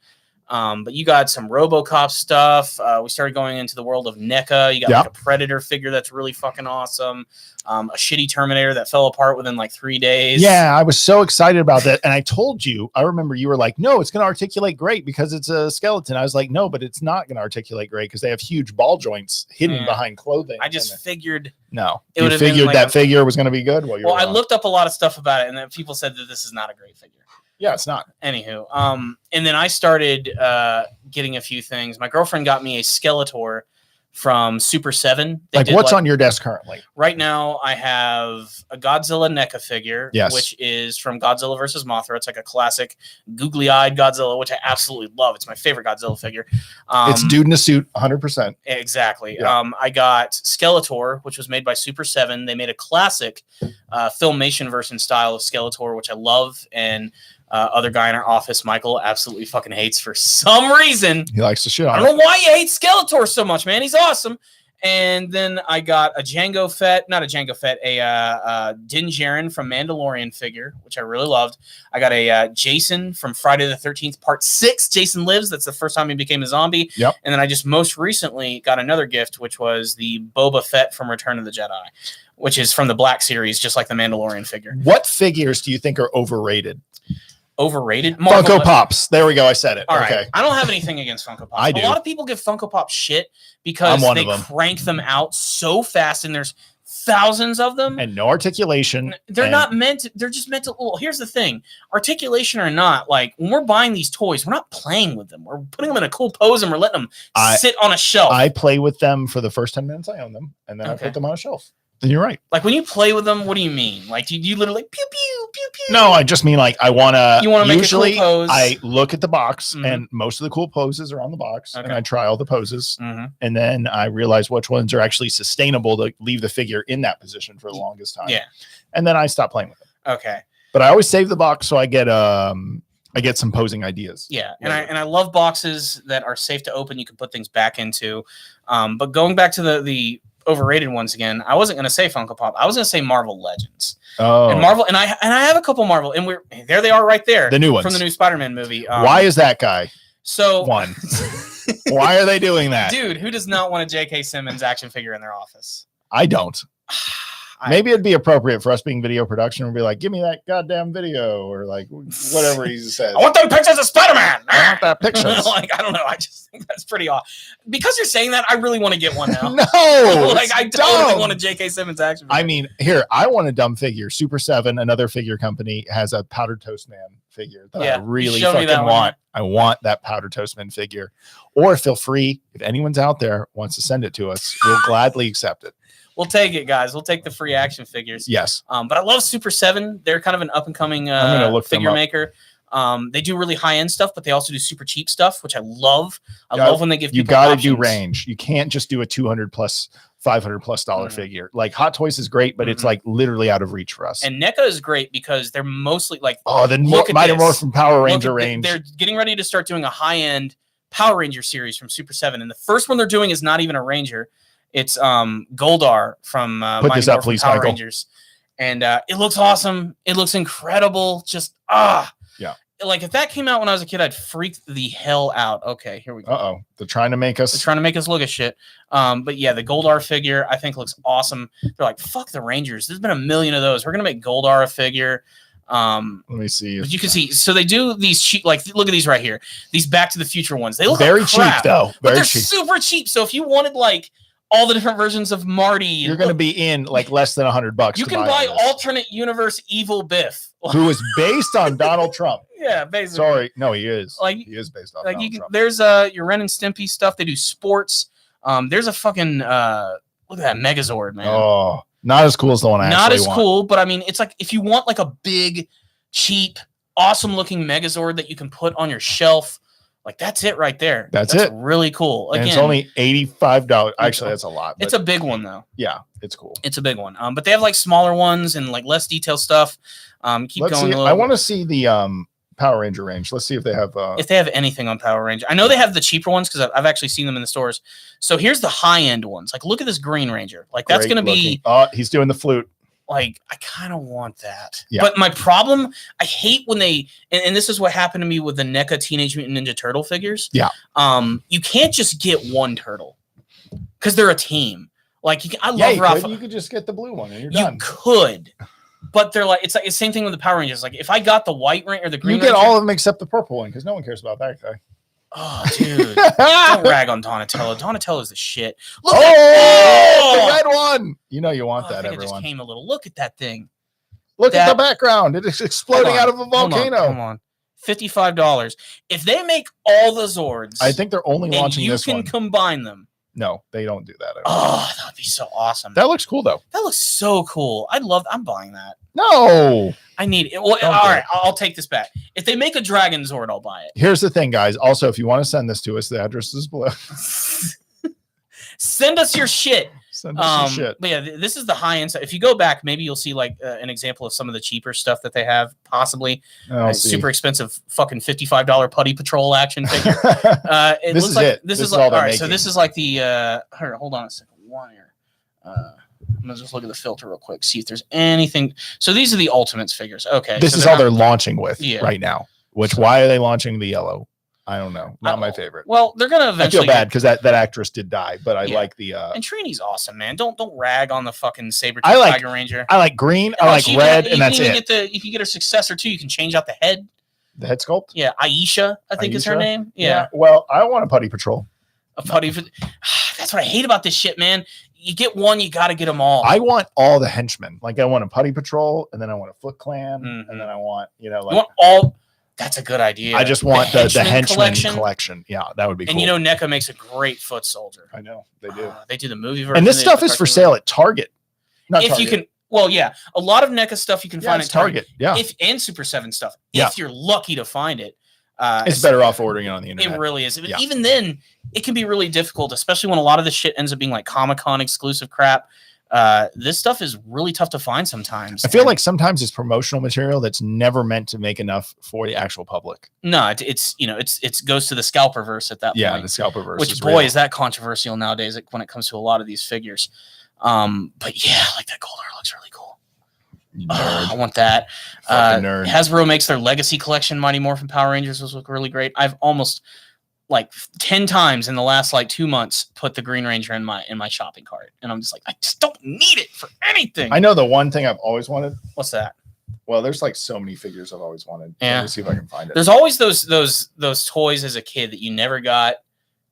But you got some RoboCop stuff. We started going into the world of NECA. You got like a Predator figure that's really fucking awesome. A shitty Terminator that fell apart within like 3 days. Yeah, I was so excited about that. And I told you, I remember you were like, no, it's going to articulate great because it's a skeleton. I was like, no, but it's not going to articulate great because they have huge ball joints hidden behind clothing. I just figured. No, you figured like that figure was going to be good? Well, I looked up a lot of stuff about it, and then people said that this is not a great figure. Yeah, it's not. Anywho, and then I started getting a few things. My girlfriend got me a Skeletor from Super 7. What's on your desk currently? Right now, I have a Godzilla NECA figure, which is from Godzilla vs. Mothra. It's like a classic googly-eyed Godzilla, which I absolutely love. It's my favorite Godzilla figure. It's dude in a suit, 100%. Exactly. Yeah. I got Skeletor, which was made by Super 7. They made a classic Filmation version style of Skeletor, which I love, and other guy in our office, Michael, absolutely fucking hates for some reason. He likes to shit on I don't know why you hate Skeletor so much, man. He's awesome. And then I got a Din Djarin from Mandalorian figure, which I really loved. I got a Jason from Friday the 13th, Part 6. Jason Lives. That's the first time he became a zombie. Yep. And then I just most recently got another gift, which was the Boba Fett from Return of the Jedi, which is from the Black Series, just like the Mandalorian figure. What figures do you think are overrated? Overrated? Funko Pops. There we go. I said it. All right. I don't have anything against Funko Pops. I do. A lot of people give Funko Pop shit because they crank them out so fast, and there's thousands of them. And no articulation. They're not meant to, they're just meant to, well, here's the thing. Articulation or not, like, when we're buying these toys, we're not playing with them. We're putting them in a cool pose, and we're letting them sit on a shelf. I play with them for the first 10 minutes I own them, and then I put them on a shelf. And you're right. Like, when you play with them, what do you mean? Like, do you literally pew pew pew pew? No, I just mean like I want to. You want to make a cool pose. I look at the box, and most of the cool poses are on the box, and I try all the poses, and then I realize which ones are actually sustainable to leave the figure in that position for the longest time. Yeah, and then I stop playing with them. Okay, but I always save the box so I get some posing ideas. Yeah, and I love boxes that are safe to open. You can put things back into. But going back to the overrated ones again, I wasn't going to say Funko Pop. I was going to say Marvel Legends. Oh, and Marvel, and I have a couple Marvel, and there they are right there. The new ones from the new Spider-Man movie. Why is that guy? So one. Why are they doing that, dude? Who does not want a J.K. Simmons action figure in their office? I don't. Maybe it'd be appropriate for us being video production and be like, give me that goddamn video, or like whatever he says. I want them pictures of Spider-Man. I want that picture. Like, I don't know. I just think that's pretty off. Because you're saying that, I really want to get one now. No, like I totally want a J.K. Simmons action figure. I mean, here, I want a dumb figure. Super 7, another figure company, has a Powdered Toast Man figure that I really fucking want. I want that Powdered Toast Man figure. Or feel free, if anyone's out there wants to send it to us, we'll gladly accept it. We'll take it, guys. We'll take the free action figures. Yes. But I love Super 7. They're kind of an up-and-coming figure maker. They do really high-end stuff, but they also do super cheap stuff, which I love. I love when they give people You got to do options. range. You can't just do a $200 plus, $500 plus dollar figure. Like Hot Toys is great, but it's like literally out of reach for us. And NECA is great because they're mostly like, Mighty Morphin Power Ranger range. They're getting ready to start doing a high-end Power Ranger series from Super 7. And the first one they're doing is not even a Ranger. It's Goldar from Put this up, please, Power Michael. Rangers. And it looks awesome. It looks incredible. Just yeah. Like if that came out when I was a kid, I'd freak the hell out. Okay, here we go. Uh-oh. They're trying to make us look at shit. But yeah, the Goldar figure I think looks awesome. They're like, fuck the Rangers. There's been a million of those. We're gonna make Goldar a figure. Let me see. But you can see, so they do these cheap, like look at these right here. These Back to the Future ones. They look very like crap, cheap though. But they're super cheap. So if you wanted like all the different versions of Marty, you're going to be in like less than $100. You can buy alternate universe Evil Biff, who is based on Donald Trump. Yeah, basically. Sorry, no, he is. Like he is based on like Donald Trump. There's your Ren and Stimpy stuff. They do sports. There's a fucking look at that Megazord, man. Oh, not as cool as the one I actually want. Not as cool, but I mean, it's like if you want like a big, cheap, awesome looking Megazord that you can put on your shelf. Like that's it right there. That's it. Really cool. Again, and it's only $85. Actually, that's a lot. It's a big one though. Yeah, it's cool. It's a big one. But they have like smaller ones and like less detailed stuff. Keep going. I want to see the Power Ranger range. Let's see if they have anything on Power Ranger. I know they have the cheaper ones because I've actually seen them in the stores. So here's the high end ones. Like look at this Green Ranger. Like that's going to be. Oh, he's doing the flute. Like I kind of want that. Yeah. But my problem, I hate when they and this is what happened to me with the NECA Teenage Mutant Ninja Turtle figures. Yeah. You can't just get one turtle because they're a team. Like I love Raphael. You could just get the blue one and you're done. You could. But they're like it's like the same thing with the Power Rangers. Like if I got the white ring or the green, you get all of them except the purple one because no one cares about that guy. Oh, dude! Don't rag on Donatello. Donatello's the shit. Look the red one. You know you want that. I think everyone. It just came a little. Look at that thing. Look at the background. It is exploding out of a volcano. Come on. $55. If they make all the Zords, I think they're only launching this one. You can combine them. No, they don't do that. Oh, that would be so awesome. That looks cool though. That looks so cool. I'm buying that. No. I need it. Well, all right, I'll take this back. If they make a Dragon Zord, I'll buy it. Here's the thing, guys. Also, if you want to send this to us, the address is below. Send us your shit. Send us your shit. But yeah, this is the high end. If you go back, maybe you'll see like an example of some of the cheaper stuff that they have. Possibly super expensive, fucking $55 Putty Patrol action figure. This is it. This is like all right. Making. So this is like the. Hold on a second. One here. I'm gonna just look at the filter real quick, see if there's anything. So these are the Ultimates figures. Okay. This is all they're launching with right now. Why are they launching the yellow? I don't know. Not my favorite. Well, they're gonna eventually. I feel bad because that actress did die, but I like the. And Trini's awesome, man. Don't rag on the fucking Tiger Ranger. I like green. I like red, and that's it. If you get her successor too, you can change out the head. The head sculpt. Yeah, Aisha, I think is her name. Yeah. Well, I want a Putty Patrol. A Putty. That's what I hate about this shit, man. You get one, you got to get them all. I want all the henchmen. Like I want a Putty Patrol, and then I want a Foot Clan, and then I want you want all. That's a good idea. I just want the henchman collection. Yeah, that would be cool. And NECA makes a great foot soldier. I know they do. They do the movie version. And this stuff is for sale at Target. You can, well, yeah, a lot of NECA stuff you can find at Target. Yeah, and Super 7 stuff. If you're lucky to find it, it's better off ordering it on the internet. It really is. But even then, it can be really difficult, especially when a lot of the shit ends up being like Comic-Con exclusive crap. This stuff is really tough to find sometimes. I feel like sometimes it's promotional material that's never meant to make enough for the actual public. No, it's goes to the scalperverse at that point. Yeah, the scalperverse. Which is that controversial nowadays when it comes to a lot of these figures. But yeah, like that Goldar looks really cool. I want that. Nerd. Hasbro makes their Legacy Collection Mighty Morphin Power Rangers. Those look really great. I've almost like 10 times in the last like 2 months put the Green Ranger in my shopping cart, and I'm just like, I just don't need it for anything. I know the one thing I've always wanted. What's that? Well, there's like so many figures I've always wanted. Yeah. Let me see if I can find it. There's always those toys as a kid that you never got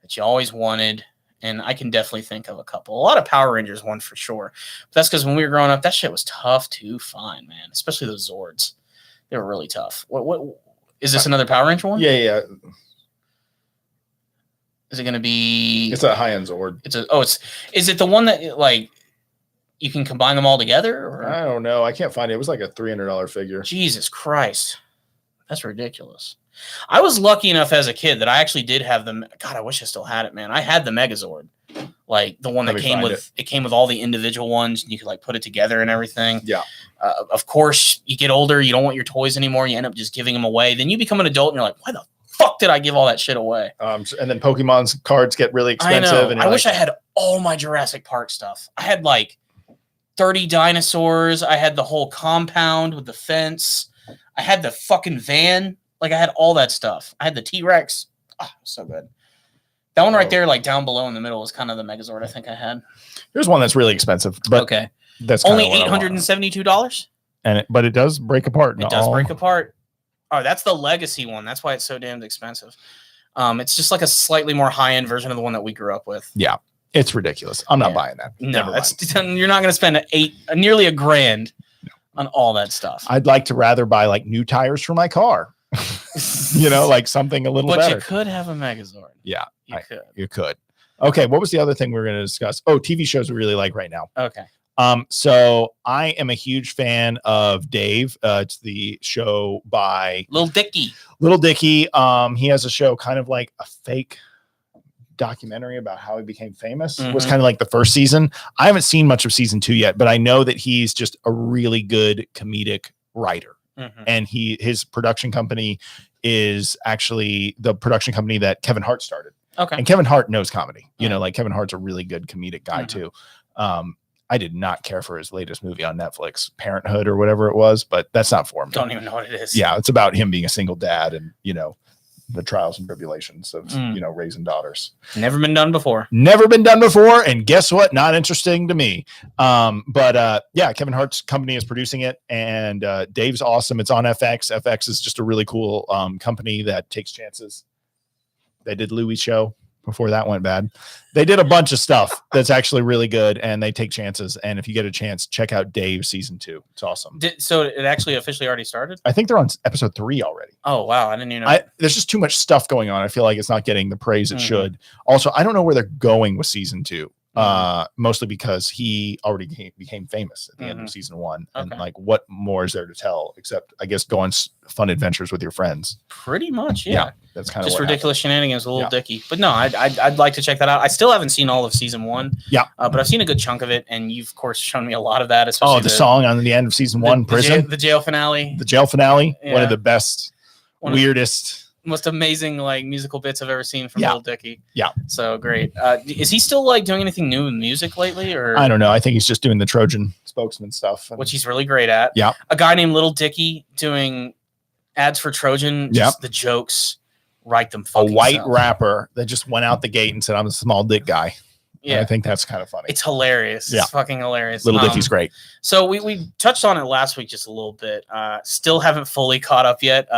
that you always wanted. And I can definitely think of a couple. A lot of Power Rangers, one for sure. But that's because when we were growing up, that shit was tough to find, man. Especially those Zords. They were really tough. What is this another Power Ranger one? Yeah. Is it going to be? It's a high-end Zord. Is it the one that like you can combine them all together? Or? I don't know. I can't find it. It was like a $300 figure. Jesus Christ, that's ridiculous. I was lucky enough as a kid that I actually did have them. God, I wish I still had it, man. I had the Megazord, like the one that came with all the individual ones, and you could like put it together and everything. Yeah. Of course, you get older, you don't want your toys anymore. You end up just giving them away. Then you become an adult, and you're like, why the fuck did I give all that shit away? And then Pokemon's cards get really expensive. I know. And I wish I had all my Jurassic Park stuff. I had like 30 dinosaurs. I had the whole compound with the fence. I had the fucking van. Like, I had all that stuff. I had the T-Rex. Oh, so good. That one right there, like, down below in the middle is kind of the Megazord I think I had. Here's one that's really expensive. But okay. That's only $872? But it does break apart. It does break apart. Oh, that's the Legacy one. That's why it's so damn expensive. It's just like a slightly more high-end version of the one that we grew up with. Yeah. It's ridiculous. I'm not buying that. No, you're not going to spend nearly $1,000 on all that stuff. I'd like to rather buy, like, new tires for my car. Like something a little better. But you could have a Megazord. Yeah, you could. Okay, what was the other thing we were going to discuss? Oh, TV shows we really like right now. Okay. So I am a huge fan of Dave. It's the show by Little Dicky. He has a show kind of like a fake documentary about how he became famous. It was kind of like the first season. I haven't seen much of season 2 yet, but I know that he's just a really good comedic writer. And his production company is actually the production company that Kevin Hart started. Okay. And Kevin Hart knows comedy. You know, like Kevin Hart's a really good comedic guy too. I did not care for his latest movie on Netflix, Parenthood or whatever it was, but that's not for me. Don't even know what it is. Yeah, it's about him being a single dad and, you know, the trials and tribulations of, you know, raising daughters. Never been done before. And guess what? Not interesting to me. But yeah, Kevin Hart's company is producing it, and Dave's awesome. It's on FX. FX is just a really cool company that takes chances. They did Louis' show before that went bad. They did a bunch of stuff that's actually really good, and they take chances. And if you get a chance, check out Dave season 2. It's awesome. So it actually officially already started? I think they're on episode 3 already. Oh, wow. I didn't even know. There's just too much stuff going on. I feel like it's not getting the praise it should. Also, I don't know where they're going with season 2. Mostly because he already became famous at the end of season 1. And like, what more is there to tell except, I guess, go on fun adventures with your friends? Pretty much, yeah. That's kind of just ridiculous shenanigans with Little Dicky. But no, I'd like to check that out. I still haven't seen all of season 1. Yeah, but I've seen a good chunk of it, and you've of course shown me a lot of that. Especially the song on the end of season 1, Prison, the jail finale, one of the best, weirdest. Most amazing like musical bits I've ever seen from Little Dicky. Yeah. So great. Is he still like doing anything new in music lately, or I don't know. I think he's just doing the Trojan spokesman stuff, which he's really great at. Yeah. A guy named Little Dicky doing ads for Trojan. Just the jokes, write them. A white rapper that just went out the gate and said, "I'm a small dick guy." Yeah. And I think that's kind of funny. It's hilarious. Yeah. It's fucking hilarious. Little Dicky's great. So we touched on it last week just a little bit. Still haven't fully caught up yet.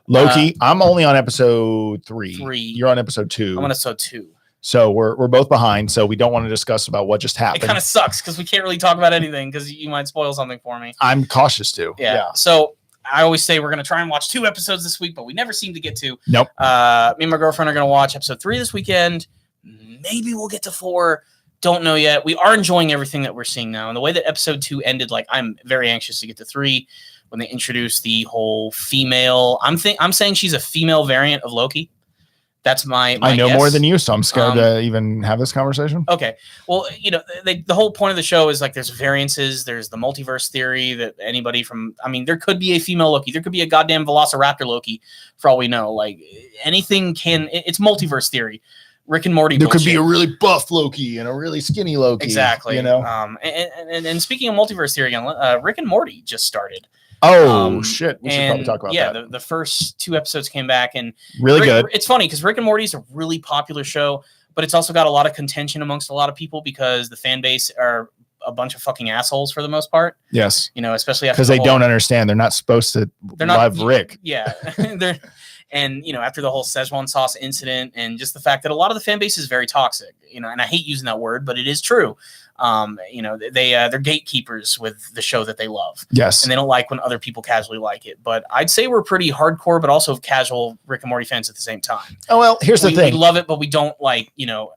Loki, I'm only on episode 3. You're on episode 2. I'm on episode 2. So we're both behind. So we don't want to discuss about what just happened. It kind of sucks because we can't really talk about anything because you might spoil something for me. I'm cautious too. Yeah. So I always say we're going to try and watch 2 episodes this week, but we never seem to get to. Nope. Me and my girlfriend are going to watch episode 3 this weekend. Maybe we'll get to 4. Don't know yet. We are enjoying everything that we're seeing now. And the way that episode 2 ended, like I'm very anxious to get to 3. When they introduced the whole female, I'm saying she's a female variant of Loki. That's my I know guess. More than you, so I'm scared to even have this conversation. Okay. Well, you know, the whole point of the show is like there's variances. There's the multiverse theory that anybody from, I mean, there could be a female Loki. There could be a goddamn Velociraptor Loki for all we know. Like anything it's multiverse theory. Rick and Morty. There could be a really buff Loki and a really skinny Loki. Exactly. You know. And speaking of multiverse theory again, Rick and Morty just started. Oh shit! We should probably talk about that. Yeah, the first 2 episodes came back and really good. It's funny because Rick and Morty is a really popular show, but it's also got a lot of contention amongst a lot of people because the fan base are a bunch of fucking assholes for the most part. Yes, you know, especially because they don't understand. They're not supposed to love Rick. Yeah, and you know, after the whole Szechuan sauce incident and just the fact that a lot of the fan base is very toxic. You know, and I hate using that word, but it is true. You know, they're gatekeepers with the show that they love. Yes. And they don't like when other people casually like it. But I'd say we're pretty hardcore, but also casual Rick and Morty fans at the same time. Oh, well, here's the thing. We love it, but we don't like, you know,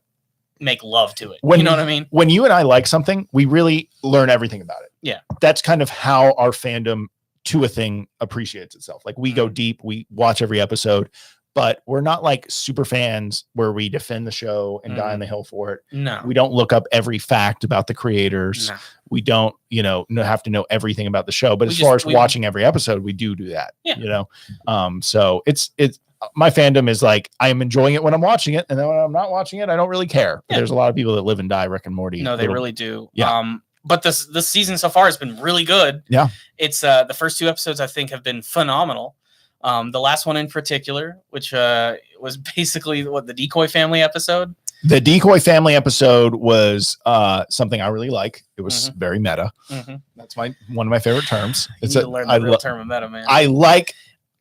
make love to it. You know what I mean? When you and I like something, we really learn everything about it. Yeah. That's kind of how our fandom to a thing appreciates itself. Like we go deep, we watch every episode. But we're not like super fans where we defend the show and die on the hill for it. No, we don't look up every fact about the creators. No. We don't, you know, have to know everything about the show. But as far as watching every episode, we do that. Yeah. You know, so it's my fandom is like I am enjoying it when I'm watching it, and then when I'm not watching it, I don't really care. Yeah. There's a lot of people that live and die Rick and Morty. No, they really do. Yeah. But this season so far has been really good. Yeah. It's the first 2 episodes I think have been phenomenal. The last one in particular, which was basically the Decoy Family episode. The Decoy Family episode was something I really like. It was very meta. That's one of my favorite terms. It's a real term of meta, man. I like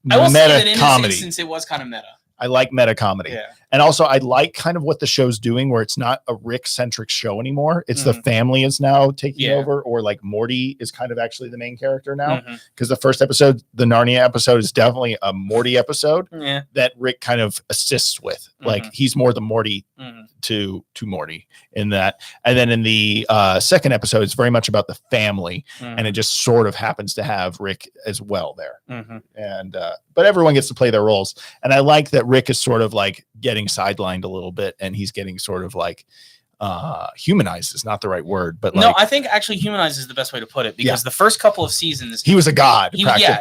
meta comedy. Since it was kind of meta. I like meta comedy. Yeah. And also I like kind of what the show's doing where it's not a Rick centric show anymore. It's the family is now taking over, or like Morty is kind of actually the main character now. Because the first episode, the Narnia episode, is definitely a Morty episode that Rick kind of assists with. Like he's more the Morty to Morty in that. And then in the second episode, it's very much about the family, and it just sort of happens to have Rick as well there. And but everyone gets to play their roles, and I like that Rick is sort of like getting sidelined a little bit, and he's getting sort of like humanized is not the right word, but no, I think actually humanized is the best way to put it, because the first couple of seasons he was a god.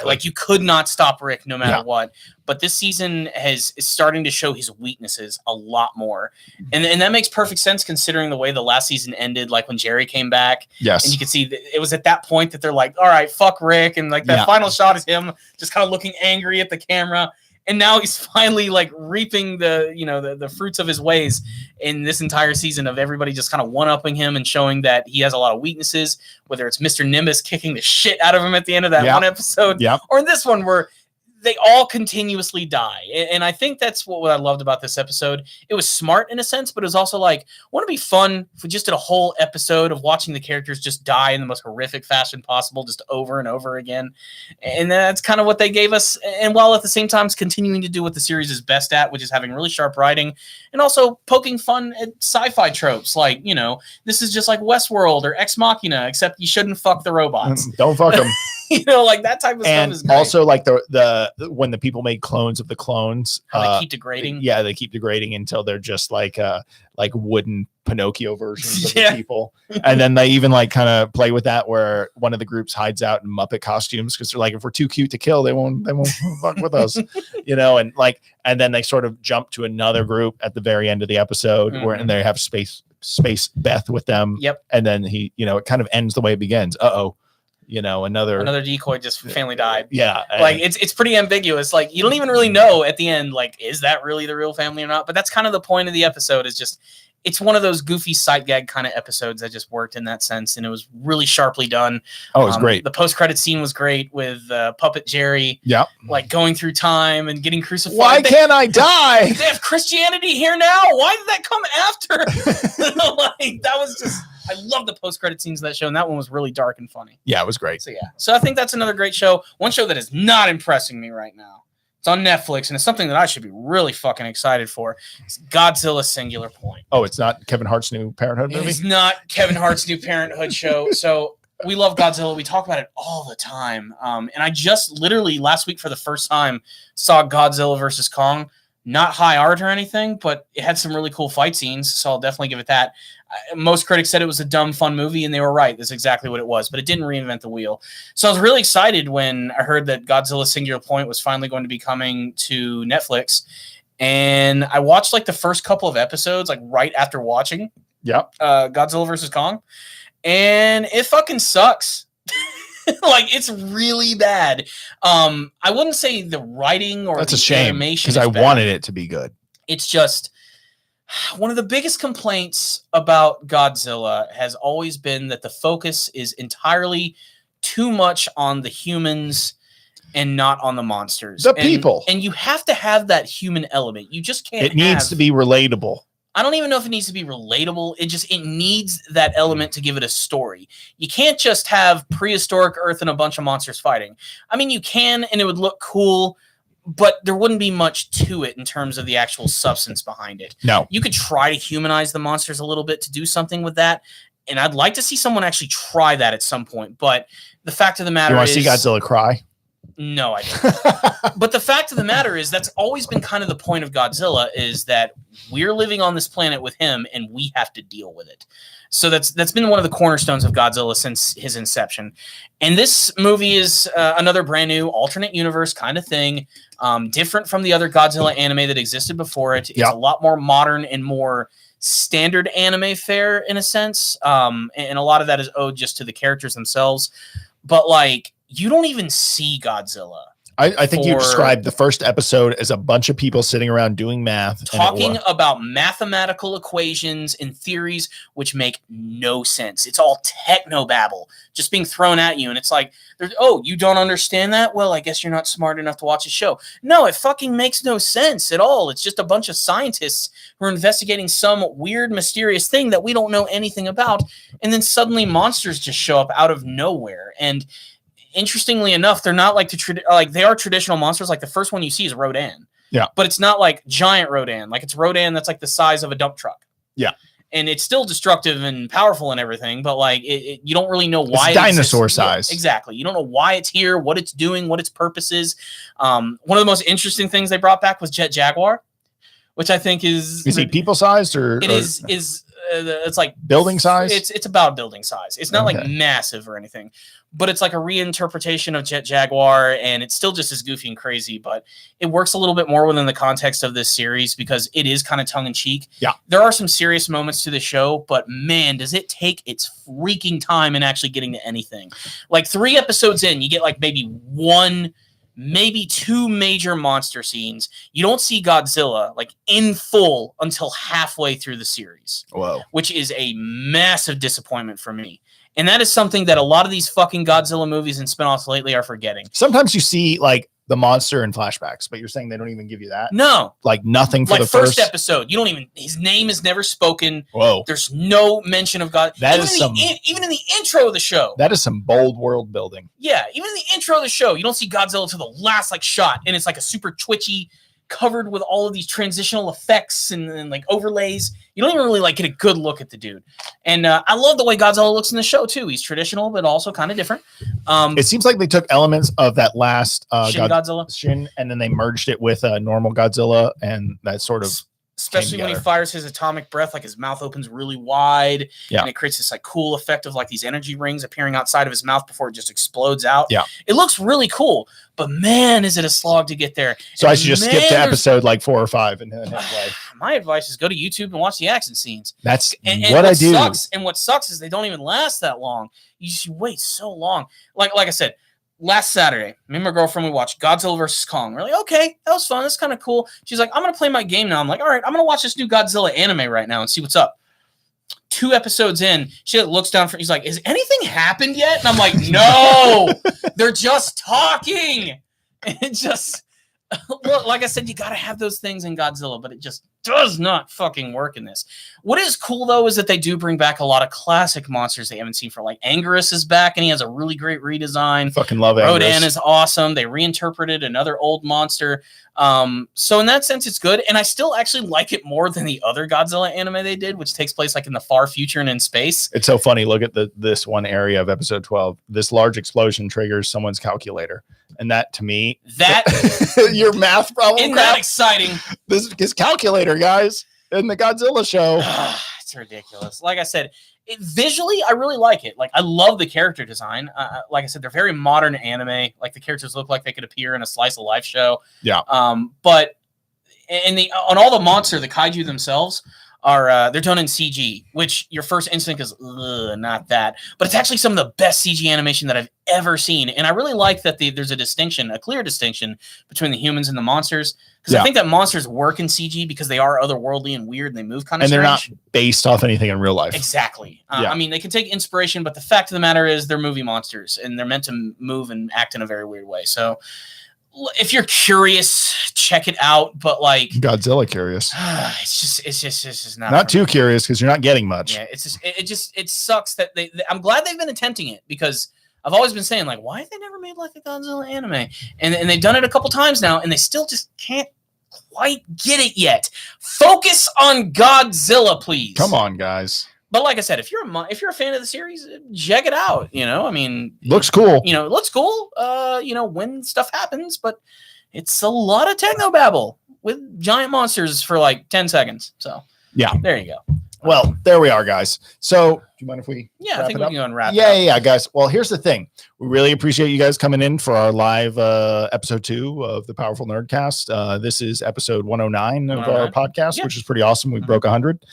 Like you could not stop Rick no matter what. But this season is starting to show his weaknesses a lot more, and that makes perfect sense considering the way the last season ended. Like when Jerry came back, and you could see that it was at that point that they're like, all right, fuck Rick, and like that final shot is him just kind of looking angry at the camera. And now he's finally like reaping the fruits of his ways in this entire season of everybody just kind of one-upping him and showing that he has a lot of weaknesses, whether it's Mr. Nimbus kicking the shit out of him at the end of that one episode, or in this one where they all continuously die. And I think that's what I loved about this episode. It was smart in a sense, but it was also like, wouldn't it be fun if we just did a whole episode of watching the characters just die in the most horrific fashion possible, just over and over again? And that's kind of what they gave us. And while at the same time continuing to do what the series is best at, which is having really sharp writing and also poking fun at sci-fi tropes. Like, this is just like Westworld or Ex Machina, except you shouldn't fuck the robots. Don't fuck them. Like that type of stuff is great. Also like the when the people made clones of the clones, they keep degrading. They keep degrading until they're just like wooden Pinocchio versions of the people. And then they even like kind of play with that where one of the groups hides out in Muppet costumes because they're like, if we're too cute to kill, they won't fuck with us, and then they sort of jump to another group at the very end of the episode and they have space Beth with them. And then he, it kind of ends the way it begins. Another decoy just family died. Like it's pretty ambiguous. Like you don't even really know at the end, like, is that really the real family or not? But that's kind of the point of the episode, is just, it's one of those goofy sight gag kind of episodes that just worked in that sense. And it was really sharply done. Oh, it was great. The post-credit scene was great with Puppet Jerry. Like going through time and getting crucified. Why can't I die? They have Christianity here now. Why did that come after? That was just, I love the post-credit scenes of that show, and that one was really dark and funny. Yeah, it was great. So I think that's another great show. One show that is not impressing me right now. It's on Netflix, and it's something that I should be really fucking excited for. It's Godzilla Singular Point. Oh, it's not Kevin Hart's new Parenthood movie? It's not Kevin Hart's new Parenthood show. So we love Godzilla. We talk about it all the time. And I just literally last week for the first time saw Godzilla versus Kong. Not high art or anything, but it had some really cool fight scenes, so I'll definitely give it that. Most critics said it was a dumb, fun movie, and they were right. That's exactly what it was, but it didn't reinvent the wheel. So I was really excited when I heard that Godzilla Singular Point was finally going to be coming to Netflix, and I watched like the first couple of episodes, like right after watching Godzilla vs. Kong, and it fucking sucks. Like, it's really bad. I wouldn't say the writing or that's the a shame, animation because I wanted it to be good. It's just one of the biggest complaints about Godzilla has always been that the focus is entirely too much on the humans and not on the monsters. People. And you have to have that human element. You just can't. It needs to be relatable. I don't even know if it needs to be relatable. It needs that element to give it a story. You can't just have prehistoric Earth and a bunch of monsters fighting. I mean, you can, and it would look cool, but there wouldn't be much to it in terms of the actual substance behind it. No. You could try to humanize the monsters a little bit to do something with that, and I'd like to see someone actually try that at some point. But the fact of the matter is... You want to see Godzilla cry? No, I don't. But the fact of the matter is that's always been kind of the point of Godzilla, is that we're living on this planet with him and we have to deal with it. So that's been one of the cornerstones of Godzilla since his inception. And this movie is another brand new alternate universe kind of thing, different from the other Godzilla anime that existed before it. It's a lot more modern and more standard anime fare in a sense. And a lot of that is owed just to the characters themselves. But like, you don't even see Godzilla. I think you described the first episode as a bunch of people sitting around doing math. Talking about mathematical equations and theories which make no sense. It's all technobabble just being thrown at you. And it's like, you don't understand that? Well, I guess you're not smart enough to watch a show. No, it fucking makes no sense at all. It's just a bunch of scientists who are investigating some weird, mysterious thing that we don't know anything about. And then suddenly monsters just show up out of nowhere. And interestingly enough, they're not like they are traditional monsters. Like the first one you see is Rodan. Yeah. But it's not like giant Rodan. Like it's Rodan that's like the size of a dump truck. Yeah. And it's still destructive and powerful and everything, but like you don't really know why. It's dinosaur size. Yeah, exactly. You don't know why it's here, what it's doing, what its purpose is. One of the most interesting things they brought back was Jaguar, which I think is he people sized or it is it's like building size. It's about building size. It's not like massive or anything, but it's like a reinterpretation of Jaguar, and it's still just as goofy and crazy, but it works a little bit more within the context of this series because it is kind of tongue in cheek. Yeah, there are some serious moments to the show, but man, does it take its freaking time in actually getting to anything. Like 3 episodes in, you get like maybe 2 major monster scenes. You don't see Godzilla like in full until halfway through the series. Whoa. Which is a massive disappointment for me. And that is something that a lot of these fucking Godzilla movies and spinoffs lately are forgetting. Sometimes you see like the monster in flashbacks, but you're saying they don't even give you that? No. Like nothing for like the first episode. You don't even, his name is never spoken. Whoa. There's no mention of God. That even is even in the intro of the show. That is some bold world building. Yeah. Even in the intro of the show, you don't see Godzilla to the last like shot. And it's like a super twitchy, covered with all of these transitional effects and like overlays. You don't even really like get a good look at the dude. And I love the way Godzilla looks in the show too. He's traditional, but also kind of different. It seems like they took elements of that last Godzilla, and then they merged it with a normal Godzilla, and that sort of especially when he fires his atomic breath, like his mouth opens really wide, yeah, and it creates this like cool effect of like these energy rings appearing outside of his mouth before it just explodes out. Yeah, it looks really cool, but man, is it a slog to get there. So I should just skip to episode like 4 or 5 and then like my advice is go to YouTube and watch the action scenes. That's and what I do. What sucks is they don't even last that long. You just wait so long. Like I said, last Saturday, me and my girlfriend, we watched Godzilla vs. Kong. We're like, okay, that was fun. That's kind of cool. She's like, I'm going to play my game now. I'm like, all right, I'm going to watch this new Godzilla anime right now and see what's up. 2 episodes in, she looks down for, he's like, has anything happened yet? And I'm like, no, they're just talking. And it just, look, like I said, you got to have those things in Godzilla, but it just does not fucking work in this. What is cool, though, is that they do bring back a lot of classic monsters they haven't seen for, like, Anguirus is back, and he has a really great redesign. Fucking love Rodan Anguirus. is awesome. They reinterpreted another old monster. So in that sense, it's good, and I still actually like it more than the other Godzilla anime they did, which takes place, like, in the far future and in space. It's so funny. Look at this one area of episode 12. This large explosion triggers someone's calculator. And that, to me, your math problem. Isn't that exciting? This is calculator, guys, in the Godzilla show. It's ridiculous. Like I said, visually, I really like it. Like, I love the character design. Like I said, they're very modern anime. Like, the characters look like they could appear in a slice of life show. Yeah. But on all the monster, the kaiju themselves are they're done in CG, which your first instinct is not that, but it's actually some of the best CG animation that I've ever seen. And I really like that there's a clear distinction between the humans and the monsters, because I think that monsters work in CG because they are otherworldly and weird and they move kind of strange. And they're not based off anything in real life. Exactly. I mean, they can take inspiration, but the fact of the matter is they're movie monsters and they're meant to move and act in a very weird way. So if you're curious, check it out. But like Godzilla curious, it's just not too curious because you're not getting much. Yeah, it sucks that I'm glad they've been attempting it, because I've always been saying, like, why have they never made like a Godzilla anime? And they've done it a couple times now, and they still just can't quite get it yet. Focus on Godzilla, please. Come on, guys. But like I said, if you're a fan of the series, check it out. I mean, looks cool. It looks cool. When stuff happens, but it's a lot of technobabble with giant monsters for like 10 seconds. So yeah, there you go. Well, there we are, guys. So, do you mind if we? Yeah, I think we can go and wrap. Yeah, guys. Well, here's the thing. We really appreciate you guys coming in for our live episode 2 of the Powerful Nerdcast. This is episode 109 of our podcast, which is pretty awesome. We broke 100.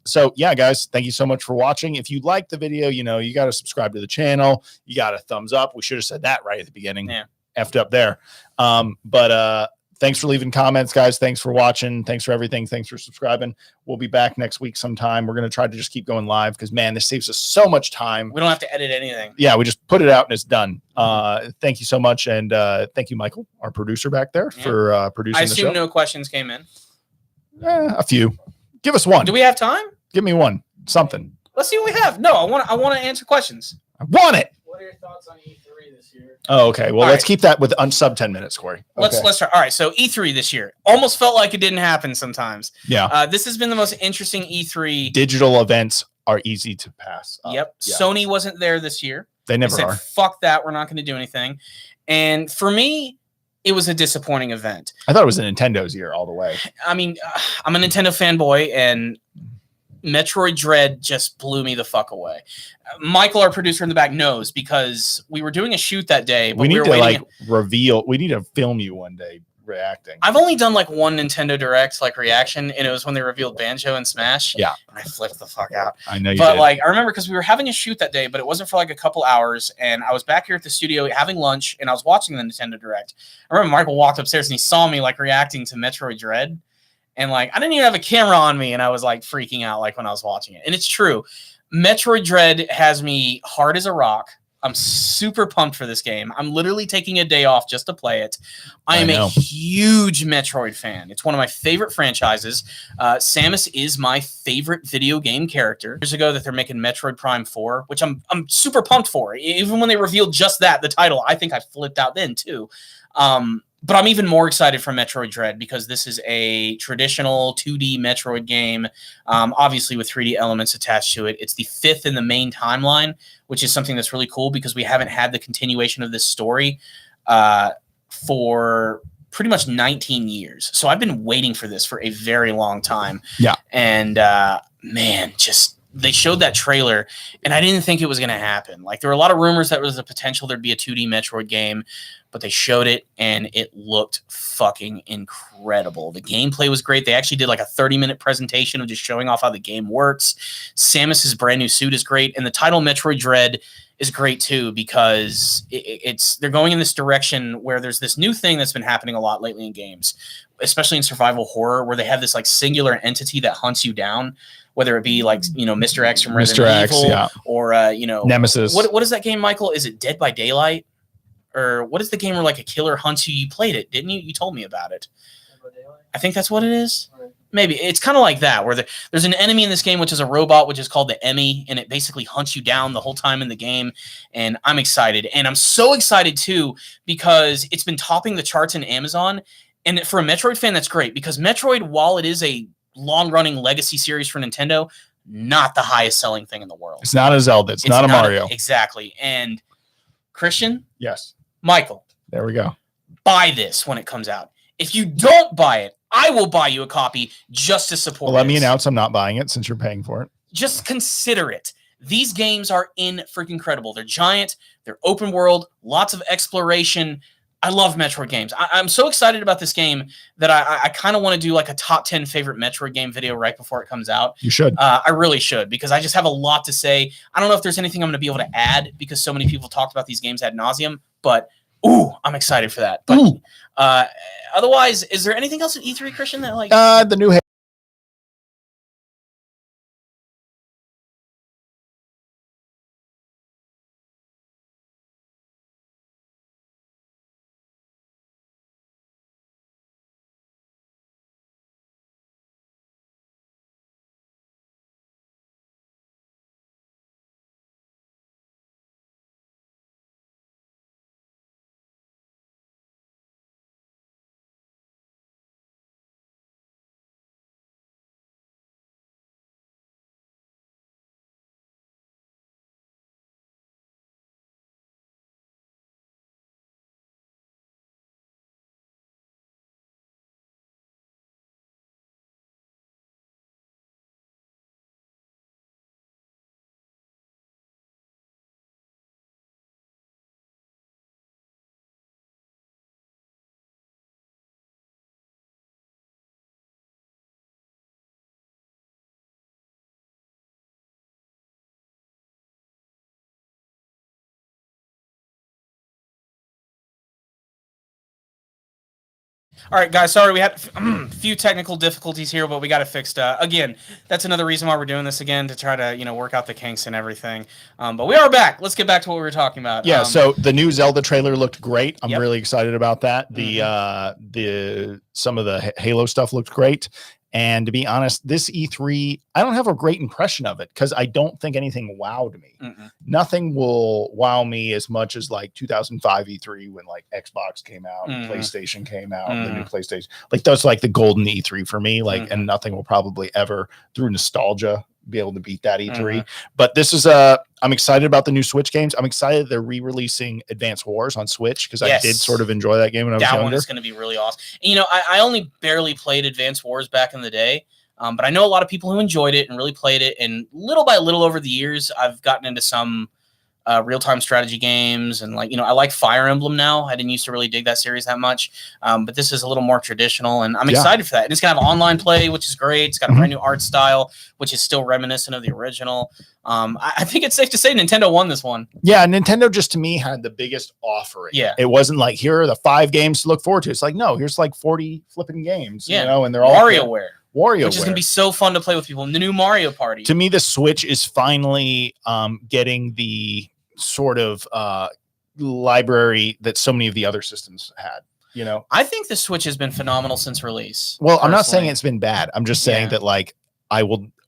So, yeah, guys, thank you so much for watching. If you liked the video, you got to subscribe to the channel. You got a thumbs up. We should have said that right at the beginning. Yeah, effed up there. But thanks for leaving comments, guys. Thanks for watching. Thanks for everything. Thanks for subscribing. We'll be back next week sometime. We're going to try to just keep going live because, man, this saves us so much time. We don't have to edit anything. Yeah, we just put it out and it's done. Thank you so much. And thank you, Michael, our producer back there, for producing the show. I assume no questions came in. A few. Give us one. Do we have time? Give me one. Something. Let's see what we have. No, I want to answer questions. I want it. are your thoughts on E3 this year? Oh, okay. Well, All let's right. keep that with sub 10 minutes, Corey. Let's Okay. start. All right, so E3 this year almost felt like it didn't happen sometimes. Yeah. This has been the most interesting E3. Digital events are easy to pass up. Yep. Yeah. Sony wasn't there this year. They never said, are. fuck that. We're not going to do anything. And for me, it was a disappointing event. I thought it was a Nintendo's year all the way. I mean, I'm a Nintendo fanboy, and Metroid Dread just blew me the fuck away. Michael, our producer in the back, knows because we were doing a shoot that day. But We need were to waiting. reveal. We need to film you one day reacting. I've only done like one Nintendo Direct reaction, and it was when they revealed Banjo and Smash. Yeah. And I flipped the fuck out. I know you But did. I remember because we were having a shoot that day, but it wasn't for like a couple hours, and I was back here at the studio having lunch, and I was watching the Nintendo Direct. I remember Michael walked upstairs and he saw me reacting to Metroid Dread, and I didn't even have a camera on me, and I was freaking out when I was watching it. And it's true, Metroid Dread has me hard as a rock. I'm super pumped for this game. I'm literally taking a day off just to play it. I am a huge Metroid fan. It's one of my favorite franchises. Samus is my favorite video game character. Years ago that they're making Metroid Prime 4, which I'm super pumped for. Even when they revealed just that, the title, I think I flipped out then too. But I'm even more excited for Metroid Dread because this is a traditional 2D Metroid game, obviously with 3D elements attached to it. It's the 5th in the main timeline, which is something that's really cool because we haven't had the continuation of this story for pretty much 19 years. So I've been waiting for this for a very long time. Yeah. And man, they showed that trailer, and I didn't think it was going to happen. There were a lot of rumors that there was a potential there'd be a 2D Metroid game, but they showed it, and it looked fucking incredible. The gameplay was great. They actually did a 30-minute presentation of just showing off how the game works. Samus's brand new suit is great, and the title Metroid Dread is great too because they're going in this direction where there's this new thing that's been happening a lot lately in games, especially in survival horror, where they have this singular entity that hunts you down. Whether it be Mr. X from Resident Evil, yeah. or Nemesis. What is that game, Michael? Is it Dead by Daylight, or what is the game where a killer hunts you? You played it, didn't you? You told me about it. I think that's what it is. Right. Maybe it's kind of like that, where there's an enemy in this game which is a robot, which is called the Emmy, and it basically hunts you down the whole time in the game. And I'm excited, and I'm so excited too because it's been topping the charts in Amazon. And for a Metroid fan, that's great because Metroid, while it is a long-running legacy series for Nintendo, not the highest selling thing in the world. It's not a Zelda. It's not a Mario. Exactly. And Christian? Yes. Michael. There we go. Buy this when it comes out. If you don't buy it, I will buy you a copy just to support it. Well, let me announce I'm not buying it since you're paying for it. Just consider it. These games are freaking incredible. They're giant. They're open world. Lots of exploration. I love Metroid games. I'm so excited about this game that I kind of want to do a top 10 favorite Metroid game video right before it comes out. You should. I really should because I just have a lot to say. I don't know if there's anything I'm going to be able to add because so many people talked about these games ad nauseum, but I'm excited for that. But otherwise, is there anything else at E3, Christian, that the new All right, guys, sorry, we had a few technical difficulties here, but we got it fixed. Again, that's another reason why we're doing this again, to try to, work out the kinks and everything. But we are back. Let's get back to what we were talking about. Yeah, so the new Zelda trailer looked great. I'm Yep. really excited about that. The some of the Halo stuff looked great. And to be honest, this E3, I don't have a great impression of it because I don't think anything wowed me. Nothing will wow me as much as like 2005 E3 when like Xbox came out, PlayStation came out, the new PlayStation. Like that's like the golden E3 for me. Like, and nothing will probably ever through nostalgia be able to beat that E3. But this is I'm excited about the new Switch games. I'm excited they're re-releasing Advance Wars on Switch because I did sort of enjoy that game when I was younger. That one is going to be really awesome. And, you know, I only barely played Advance Wars back in the day, but I know a lot of people who enjoyed it and really played it. And little by little over the years, I've gotten into some real-time strategy games, and like, you know, I like Fire Emblem now. I didn't used to really dig that series that much, but this is a little more traditional, and I'm excited for that. And it's gonna have online play, which is great. It's got a brand new art style, which is still reminiscent of the original. I think it's safe to say Nintendo won this one. Yeah, Nintendo just to me had the biggest offering. Yeah, it wasn't like here are the 5 games to look forward to. It's like no, here's like 40 flipping games. You know, and they're all WarioWare. Which is going to be so fun to play with people in the new Mario Party. To me, the Switch is finally getting the sort of library that so many of the other systems had. You know, I think the Switch has been phenomenal since release. Well, personally. I'm not saying it's been bad. I'm just saying that like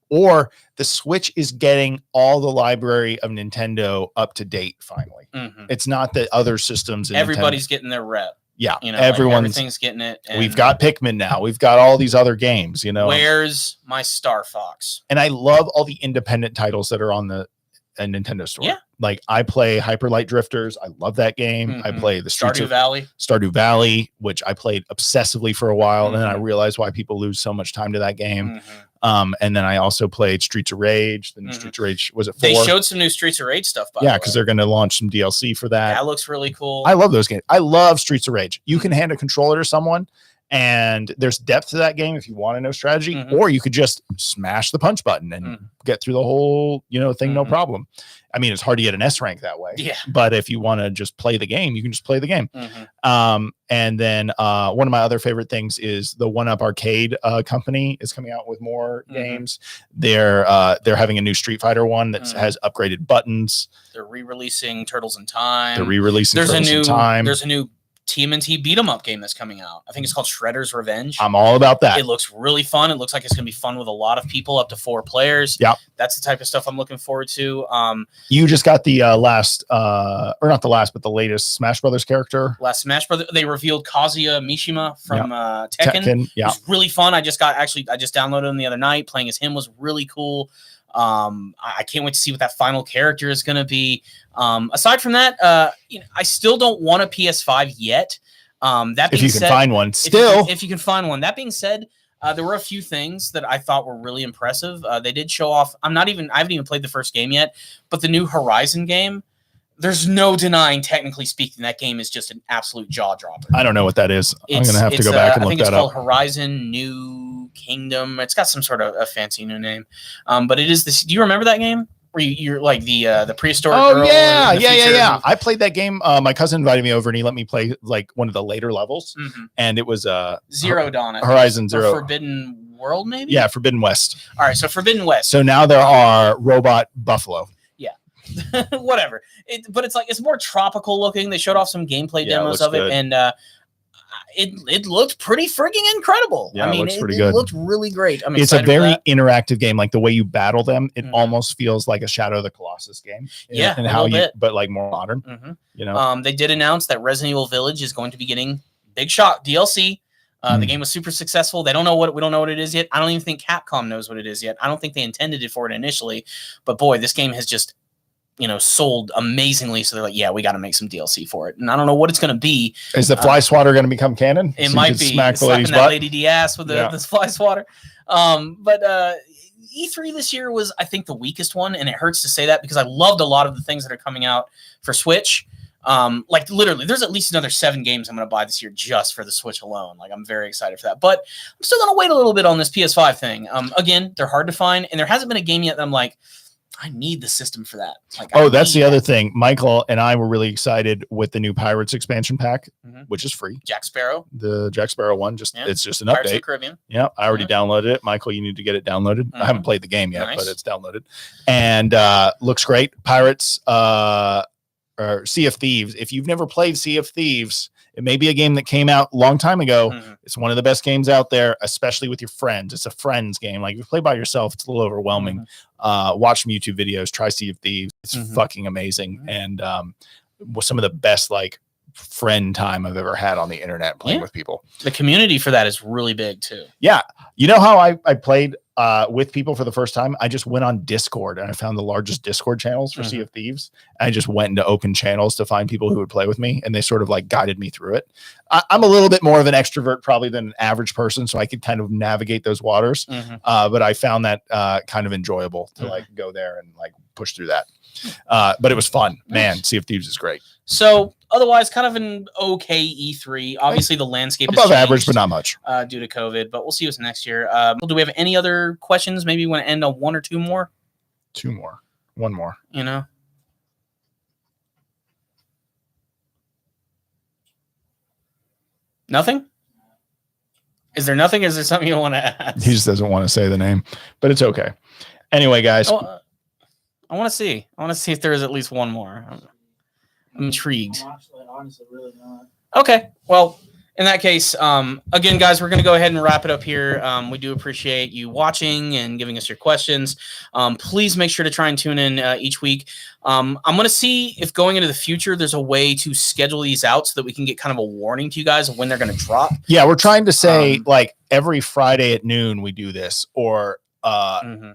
or the Switch is getting all the library of Nintendo up to date finally. It's not that other systems. Everybody's getting their rep. Yeah, you know, everything's getting it. We've got Pikmin now. We've got all these other games, you know. Where's my Star Fox? And I love all the independent titles that are on the Nintendo Store. Yeah. Like I play Hyper Light Drifters. I love that game. I play the Stardew Valley, which I played obsessively for a while. And then I realized why people lose so much time to that game. And then I also played Streets of Rage. The new Streets of Rage, was it 4? They showed some new Streets of Rage stuff. Yeah, because they're going to launch some DLC for that. That looks really cool. I love those games. I love Streets of Rage. You can hand a controller to someone, and there's depth to that game if you want to know strategy, or you could just smash the punch button and get through the whole, you know, thing, no problem. I mean, it's hard to get an S rank that way. Yeah. But if you want to just play the game, you can just play the game. And then one of my other favorite things is the 1UP Arcade company is coming out with more games. They're having a new Street Fighter one that has upgraded buttons. They're re-releasing Turtles in Time. There's a new TMNT beat 'em up game that's coming out. I think it's called Shredder's Revenge. I'm all about that. It looks really fun. It looks like it's going to be fun with a lot of people, up to 4 players. Yeah, that's the type of stuff I'm looking forward to. You just got the the latest Smash Brothers character. Last Smash Brothers, they revealed Kazuya Mishima from Tekken. Yeah, it was really fun. I just downloaded him the other night. Playing as him was really cool. I can't wait to see what that final character is going to be. Aside from that, I still don't want a PS5 yet. That being said, find one, if you can find one. That being said, there were a few things that I thought were really impressive. They did show off. I haven't even played the first game yet, but the new Horizon game. There's no denying, technically speaking, that game is just an absolute jaw dropper. I don't know what that is. I'm going to have to go back and look that up. I think it's called Horizon New Kingdom. It's got some sort of a fancy new name. But it is this. Do you remember that game? Where you're like the prehistoric girl? Yeah. I played that game. My cousin invited me over and he let me play like one of the later levels. And it was Zero Dawn. Horizon Zero. Forbidden World, maybe? Yeah, Forbidden West. All right, so Forbidden West. So now there are robot buffalo. Whatever, but it's like it's more tropical looking. They showed off some gameplay demos of it, and it looked pretty frigging incredible. Yeah, it looks pretty good. It looked really great. It's a very interactive game. Like the way you battle them, it almost feels like a Shadow of the Colossus game. And how but like more modern. You know, they did announce that Resident Evil Village is going to be getting big shot DLC. The game was super successful. We don't know what it is yet. I don't even think Capcom knows what it is yet. I don't think they intended it for it initially, but boy, this game has just sold amazingly. So they're like, yeah, we got to make some DLC for it. And I don't know what it's going to be. Is the fly swatter going to become canon? It might be. Smack the lady's butt. Lady D ass with the fly swatter. But E3 this year was, I think, the weakest one. And it hurts to say that because I loved a lot of the things that are coming out for Switch. Like literally there's at least another 7 games I'm going to buy this year just for the Switch alone. Like I'm very excited for that, but I'm still going to wait a little bit on this PS5 thing. Again, they're hard to find and there hasn't been a game yet that I'm like, I need the system for that. That's the other thing. Michael and I were really excited with the new Pirates expansion pack, which is free. Jack Sparrow. The Jack Sparrow one. It's just an Pirates update. Of the Caribbean. Yeah, I already downloaded it. Michael, you need to get it downloaded. I haven't played the game yet, but it's downloaded. And looks great. Pirates or Sea of Thieves. If you've never played Sea of Thieves, It may be a game that came out a long time ago. Mhm. It's one of the best games out there, especially with your friends. It's a friends game. Like if you play by yourself, it's a little overwhelming. Watch some YouTube videos, try Sea of Thieves. It's fucking amazing. And was some of the best like friend time I've ever had on the internet playing with people. The community for that is really big too. Yeah. You know how I played with people for the first time? I just went on Discord and I found the largest Discord channels for Sea of Thieves. I just went into open channels to find people who would play with me, and they sort of like guided me through it. I'm a little bit more of an extrovert probably than an average person, so I could kind of navigate those waters. But I found that kind of enjoyable to like go there and like push through that. But it was fun, man. Sea of Thieves is great. So otherwise, kind of an okay E3. Obviously, the landscape above is average, but not much due to COVID. But we'll see what's next year. Do we have any other questions? Maybe you want to end on one or two more? One more. You know. Nothing? Is there nothing? Is there something you want to ask? He just doesn't want to say the name, but it's okay. Anyway, guys. I want to see. I want to see if there is at least one more. I'm intrigued. Honestly, really not. Okay. Well, in that case, again, guys, we're going to go ahead and wrap it up here. We do appreciate you watching and giving us your questions. Please make sure to try and tune in each week. I'm going to see if going into the future, there's a way to schedule these out so that we can get kind of a warning to you guys of when they're going to drop. Yeah, we're trying to say like every Friday at noon we do this, or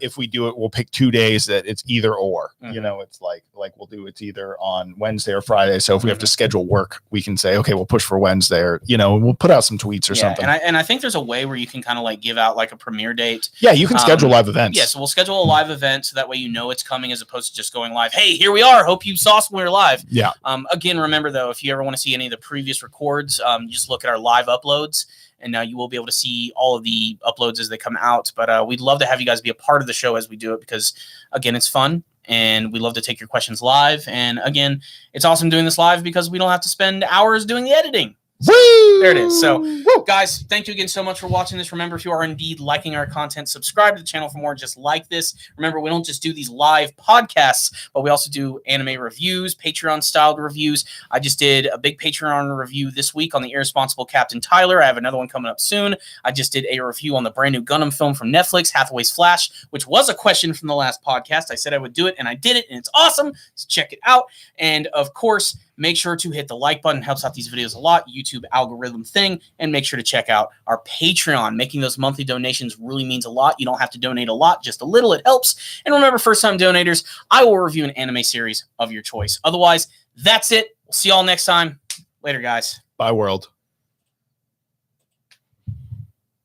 if we do it, we'll pick 2 days that it's either or. You know, it's like we'll do it's either on Wednesday or Friday. So if we have to schedule work, we can say, okay, we'll push for Wednesday, or we'll put out some tweets or something. And I think there's a way where you can kind of like give out like a premiere date. Yeah, you can schedule live events. Yeah, so we'll schedule a live event so that way you know it's coming, as opposed to just going live. Hey, here we are. Hope you saw us when we were live. Yeah. Again, remember though, if you ever want to see any of the previous records, just look at our live uploads. And now you will be able to see all of the uploads as they come out. But we'd love to have you guys be a part of the show as we do it, because, again, it's fun. And we love to take your questions live. And, again, it's awesome doing this live because we don't have to spend hours doing the editing. Woo! There it is. So, guys, thank you again so much for watching this. Remember, if you are indeed liking our content, subscribe to the channel for more just like this. Remember, we don't just do these live podcasts, but we also do anime reviews, Patreon-styled reviews. I just did a big Patreon review this week on the irresponsible Captain Tyler. I have another one coming up soon. I just did a review on the brand new Gundam film from Netflix, Hathaway's Flash, which was a question from the last podcast. I said I would do it, and I did it, and it's awesome. So check it out. And, of course, make sure to hit the like button. It helps out these videos a lot. YouTube algorithm thing. And make sure to check out our Patreon. Making those monthly donations really means a lot. You don't have to donate a lot, just a little. It helps. And remember, first-time donators, I will review an anime series of your choice. Otherwise, that's it. We'll see y'all next time. Later, guys. Bye, world.